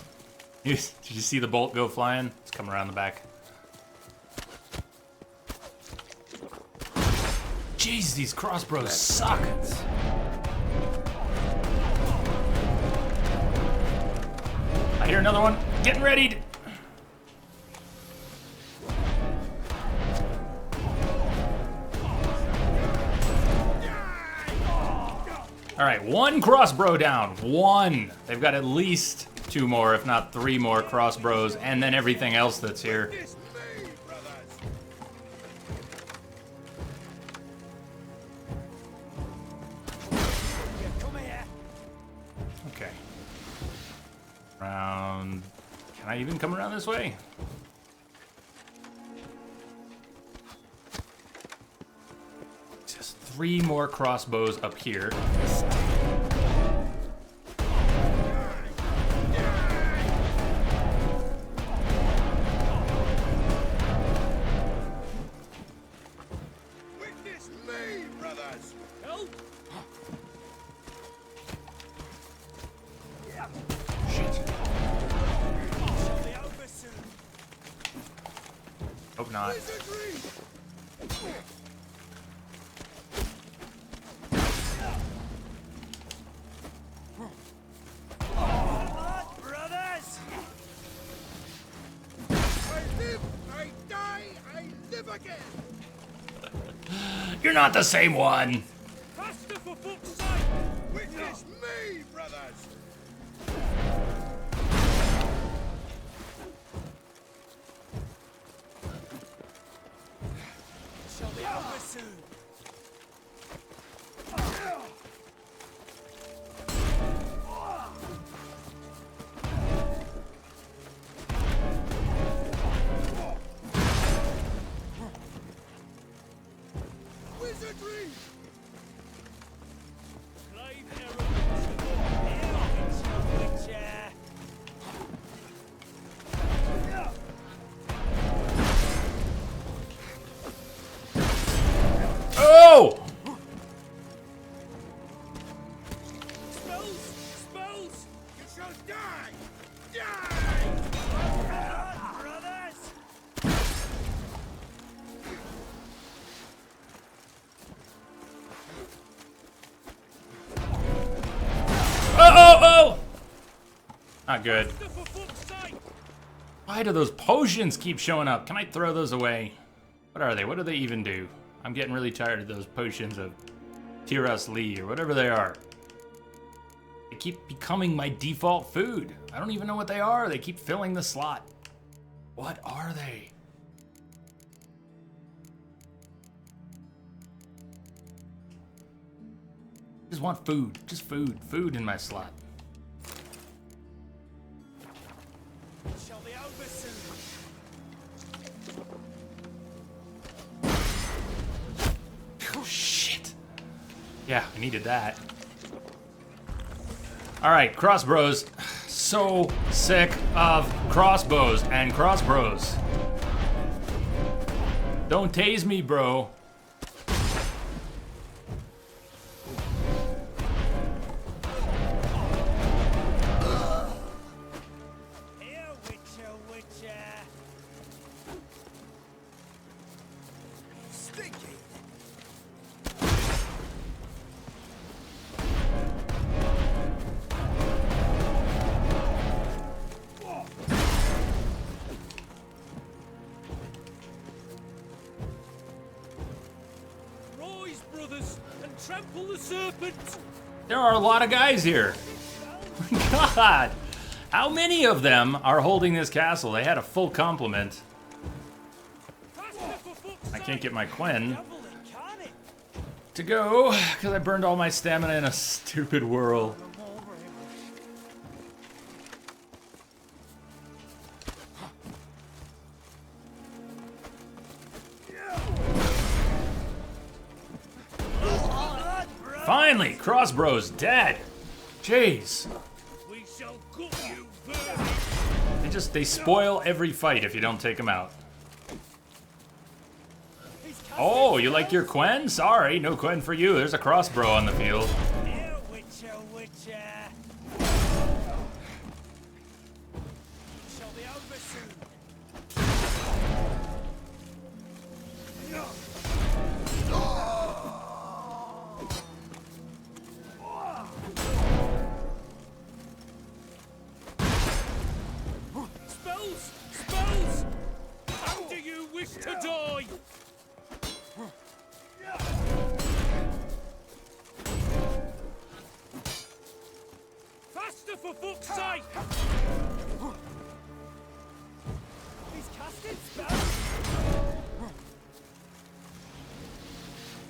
Did you see the bolt go flying? It's coming around the back. Jeez, these crossbows suck. I hear another one. Getting ready. All right, 1 crossbow down. 1. They've got at least 2 more, if not 3 more crossbows, and then everything else that's here. Witness me, brothers! Come here! Okay. Around. Can I even come around this way? Just 3 more crossbows up here. Witness me, brothers! Help! Shit. Shall be over soon. Hope not. Wizardry! Brothers! I live, I die, I live again! You're not the same one. Faster for fuck's sake! Witness me, brothers! Shall be over soon. Wizardry! Oh! Spells! Spells! You shall die! Die! Brothers! Oh! Not good. For fuck's sake! Why do those potions keep showing up? Can I throw those away? What are they? What do they even do? I'm getting really tired of those potions of Tiras Lee or whatever they are. They keep becoming my default food. I don't even know what they are. They keep filling the slot. What are they? Just want food. Just food. Food in my slot. Shall be over soon. Oh, shit. Yeah, I needed that. All right, crossbows. So sick of crossbows and crossbows. Don't tase me, bro. Here, Witcher, Witcher. Stinky. Rise, brothers, and trample the serpent. There are a lot of guys here. God, how many of them are holding this castle? They had a full complement. I can't get my Quen to go because I burned all my stamina in a stupid whirl. Finally, Crossbro's dead. Jeez. We shall gut you, vermin. They spoil every fight if you don't take them out. Oh, you like your Quen? Sorry, no Quen for you. There's a Crossbro on the field. Here, Witcher, Witcher. Shall be over soon. Spells! Spells! How do you wish to die? Faster, for fuck's sake! He's casting spells!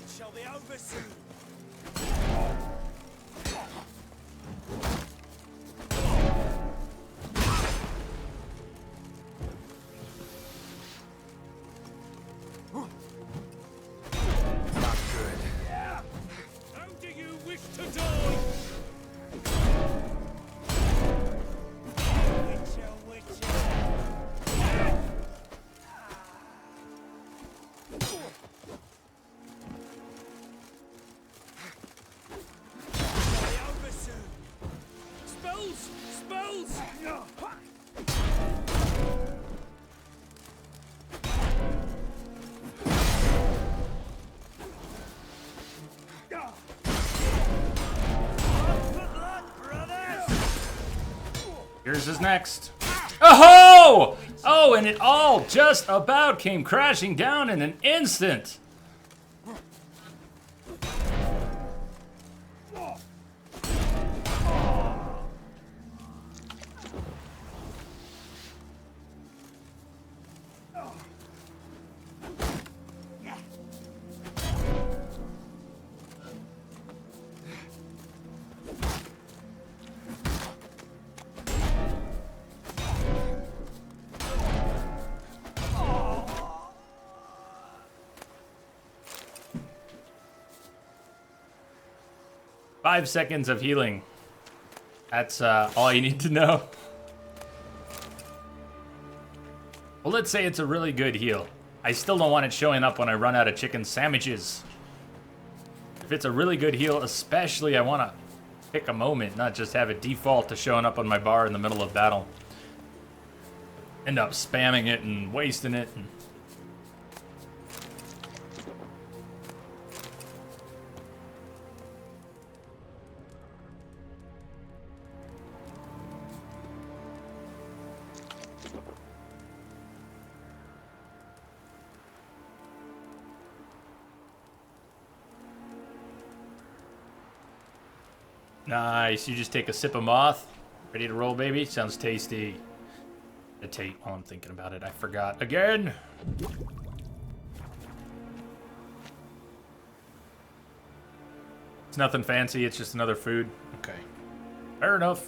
It shall be over soon. Not good. How do you wish to die? Witcher, Witcher. Shall be over soon. Spells! Spells! Yours is next. Oh! Oh, and it all just about came crashing down in an instant. Five seconds of healing. That's all you need to know. Well, let's say it's a really good heal. I still don't want it showing up when I run out of chicken sandwiches. If it's a really good heal, especially, I want to pick a moment, not just have it default to showing up on my bar in the middle of battle. End up spamming it and wasting it. And... Nice, you just take a sip of moth. Ready to roll, baby? Sounds tasty. Meditate while I'm thinking about it. I forgot again. It's nothing fancy, it's just another food. Okay. Fair enough.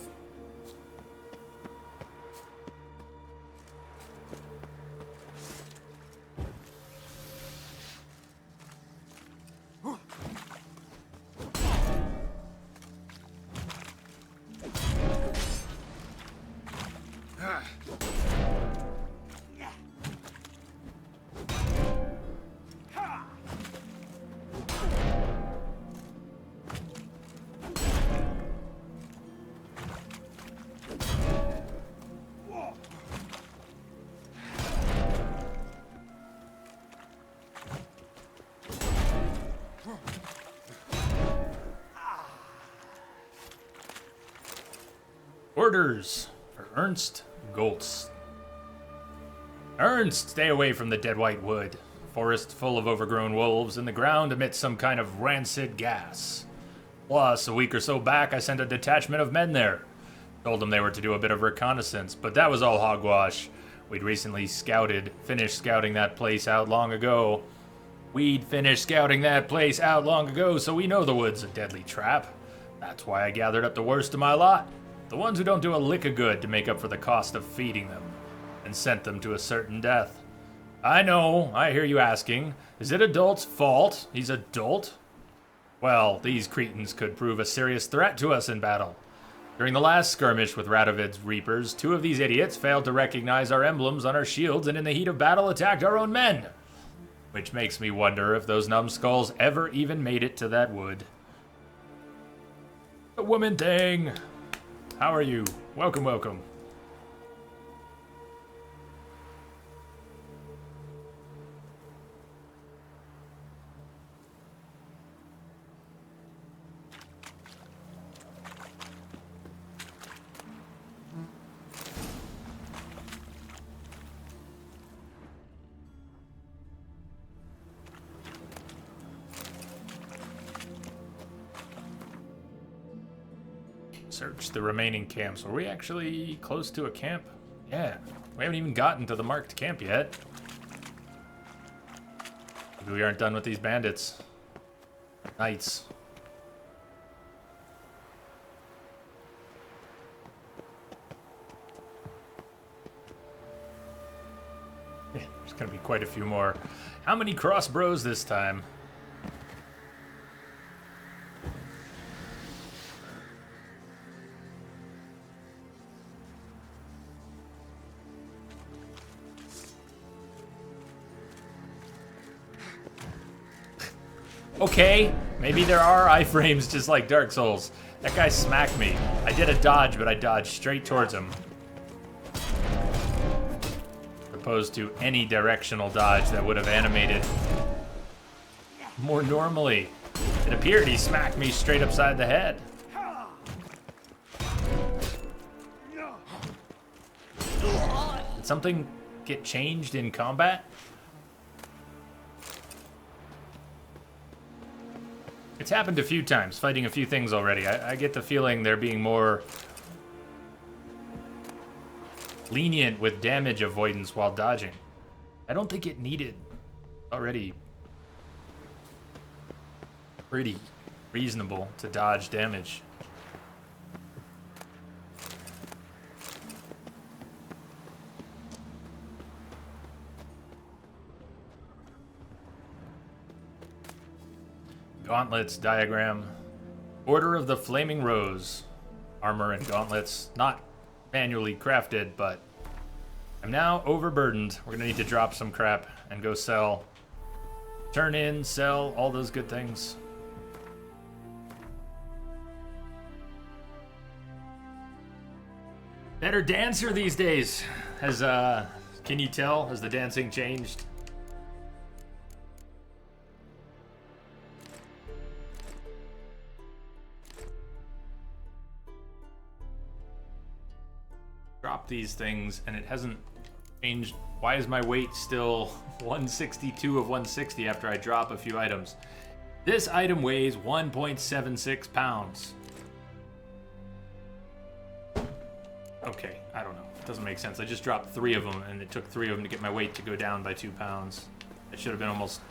Orders for Ernst Goltz. Ernst, stay away from the dead white wood. Forest full of overgrown wolves, and the ground emits some kind of rancid gas. Plus, a week or so back, I sent a detachment of men there. Told them they were to do a bit of reconnaissance, but that was all hogwash. We'd recently finished scouting that place out long ago. We'd finished scouting that place out long ago, so we know the wood's a deadly trap. That's why I gathered up the worst of my lot. The ones who don't do a lick of good to make up for the cost of feeding them, and sent them to a certain death. I know, I hear you asking, is it Adult's fault he's adult? Well, these cretins could prove a serious threat to us in battle. During the last skirmish with Radovid's Reapers, 2 of these idiots failed to recognize our emblems on our shields and in the heat of battle attacked our own men. Which makes me wonder if those numbskulls ever even made it to that wood. The woman thing! How are you? Welcome, welcome. Search the remaining camps. Are we actually close to a camp? Yeah. We haven't even gotten to the marked camp yet. Maybe we aren't done with these bandits. Knights. Yeah, there's gonna be quite a few more. How many cross bros this time? Okay, maybe there are iframes just like Dark Souls. That guy smacked me. I did a dodge, but I dodged straight towards him. Opposed to any directional dodge that would have animated more normally. It appeared he smacked me straight upside the head. Did something get changed in combat? It's happened a few times, fighting a few things already. I get the feeling they're being more lenient with damage avoidance while dodging. I don't think it needed already pretty reasonable to dodge damage. Gauntlets diagram. Order of the Flaming Rose. Armor and gauntlets. Not manually crafted, but I'm now overburdened. We're gonna need to drop some crap and go sell. Turn in, sell, all those good things. Better dancer these days. Can you tell? Has the dancing changed? Drop these things and it hasn't changed. Why is my weight still 162 of 160 after I drop a few items? This item weighs 1.76 pounds. Okay, I don't know. It doesn't make sense. I just dropped 3 of them and it took 3 of them to get my weight to go down by 2 pounds. It should have been almost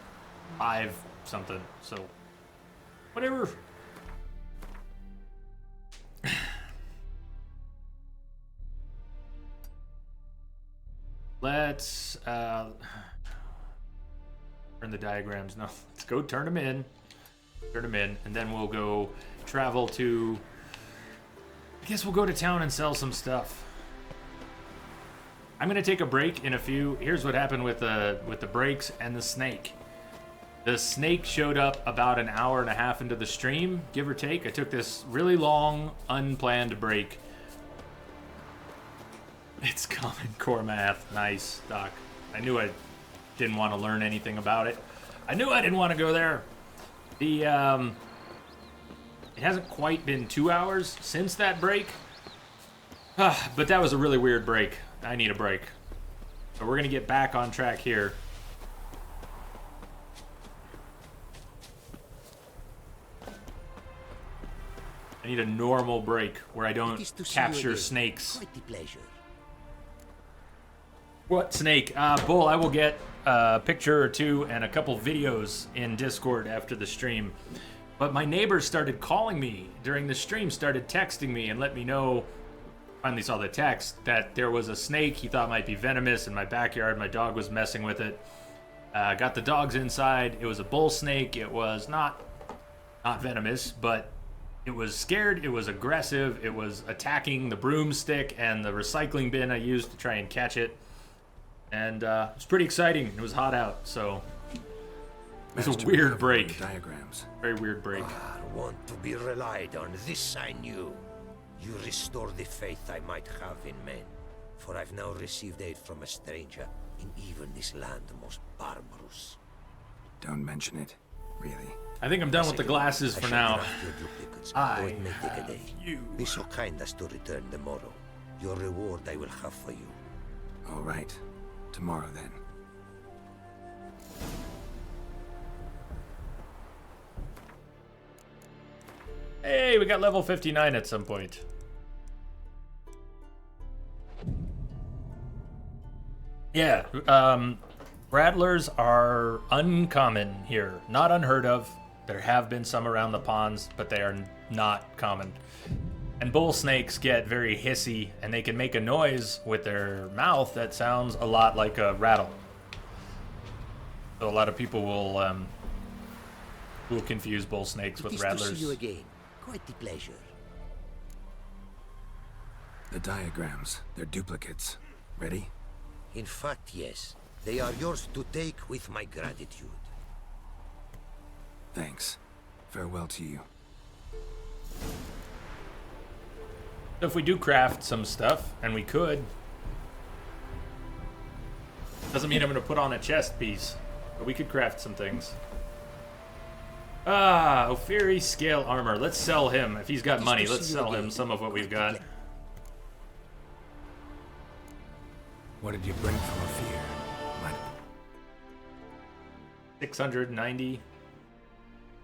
5 something, so whatever. Let's turn the diagrams. No, let's go turn them in. Turn them in, and then we'll go travel to... I guess we'll go to town and sell some stuff. I'm gonna take a break in a few. Here's what happened with the breaks and the snake. The snake showed up about an hour and a half into the stream, give or take. I took this really long, unplanned break. It's Common Core Math. Nice, Doc. I knew I didn't want to learn anything about it. I knew I didn't want to go there. It hasn't quite been 2 hours since that break. But that was a really weird break. I need a break. So we're going to get back on track here. I need a normal break where I don't capture snakes. Quite the pleasure. What snake? Bull, I will get a picture or two and a couple videos in Discord after the stream. But my neighbors started calling me during the stream, started texting me and let me know, finally saw the text, that there was a snake he thought might be venomous in my backyard. My dog was messing with it. Got the dogs inside. It was a bull snake. It was not venomous, but it was scared. It was aggressive. It was attacking the broomstick and the recycling bin I used to try and catch it. And it was pretty exciting. It was hot out, so it was a Master, weird recover break. the diagrams. Very weird break. Want to be relied on, this I knew. You restore the faith I might have in men, for I've now received aid from a stranger in even this land most barbarous. Don't mention it. Really. I think I'm done with the glasses for now. I may take a day. You. Be so kind as to return tomorrow. Your reward I will have for you. All right. Tomorrow, then. Hey, we got level 59 at some point. Yeah, rattlers are uncommon here. Not unheard of. There have been some around the ponds, but they are not common. And bull snakes get very hissy, and they can make a noise with their mouth that sounds a lot like a rattle. So a lot of people will confuse bull snakes with It is rattlers. to see you again. Quite the pleasure. The diagrams. They're duplicates. Ready? In fact, yes. They are yours to take with my gratitude. Thanks. Farewell to you. So if we do craft some stuff, and we could, doesn't mean I'm going to put on a chest piece, but we could craft some things. Ophiri scale armor. Let's sell him. If he's got money, let's sell him some of what we've got. What did you bring from Ophir? What? 690.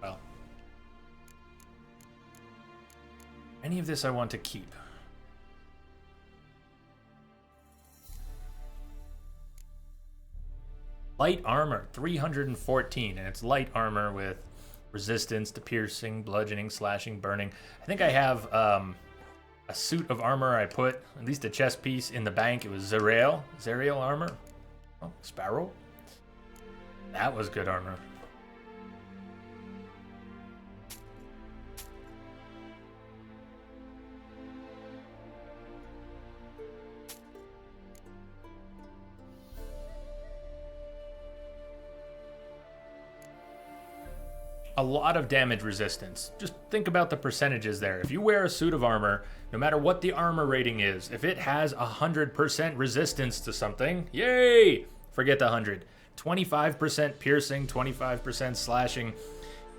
Well, any of this I want to keep. Light armor, 314, and it's light armor with resistance to piercing, bludgeoning, slashing, burning. I think I have a suit of armor I put, at least a chest piece, in the bank. It was Zerael armor. Oh, Sparrow. That was good armor. A lot of damage resistance. Just think about the percentages there. If you wear a suit of armor, no matter what the armor rating is, if it has 100% resistance to something, yay! Forget the 100. 25% piercing, 25% slashing.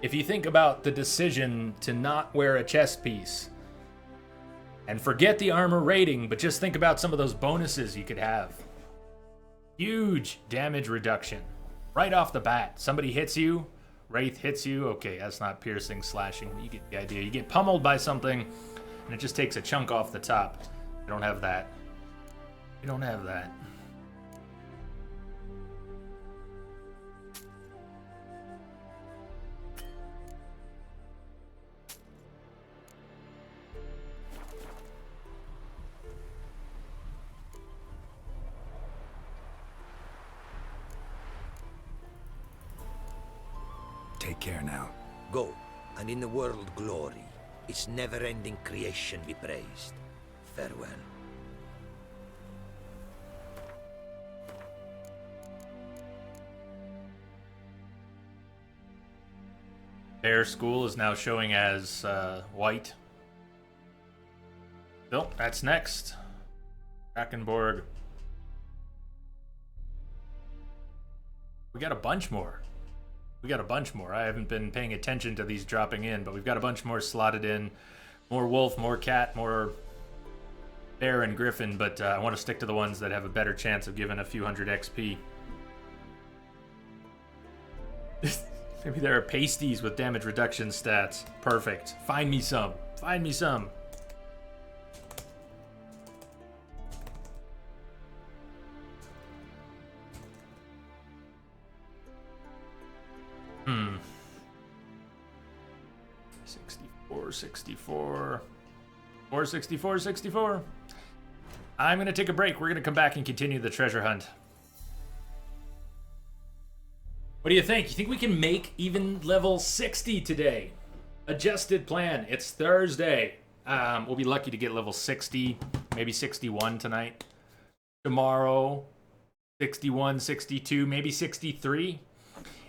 If you think about the decision to not wear a chest piece, and forget the armor rating, but just think about some of those bonuses you could have. Huge damage reduction. Right off the bat, somebody hits you, Wraith hits you. Okay, that's not piercing, slashing. You get the idea. You get pummeled by something, and it just takes a chunk off the top. You don't have that. You don't have that. Take care now. Go, and in the world glory, its never-ending creation be praised. Farewell. Bear School is now showing as white. Nope, that's next. Drakenborg. We got a bunch more. I haven't been paying attention to these dropping in, but we've got a bunch more slotted in. More wolf, more cat, more bear and griffin, but I want to stick to the ones that have a better chance of giving a few hundred XP. Maybe there are pasties with damage reduction stats. Perfect. Find me some. Find me some. 64, 64. 464, 64. I'm going to take a break. We're going to come back and continue the treasure hunt. What do you think? You think we can make even level 60 today? Adjusted plan. It's Thursday. We'll be lucky to get level 60, maybe 61 tonight. Tomorrow, 61, 62, maybe 63.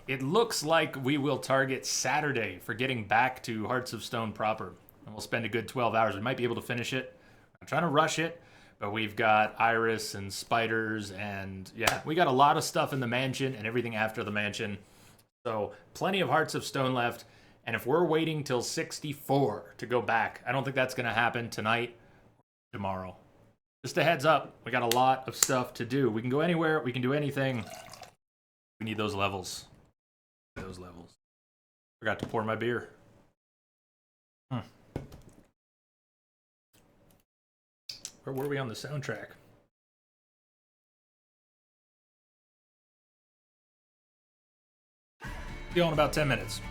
It looks like we will target Saturday for getting back to Hearts of Stone proper. And we'll spend a good 12 hours. We might be able to finish it. I'm trying to rush it, but we've got Iris and spiders and yeah, we got a lot of stuff in the mansion and everything after the mansion. So plenty of Hearts of Stone left. And if we're waiting till 64 to go back, I don't think that's going to happen tonight or tomorrow. Just a heads up, we got a lot of stuff to do. We can go anywhere, we can do anything. We need those levels. Those levels. Forgot to pour my beer. Where were we on the soundtrack? See you in about 10 minutes.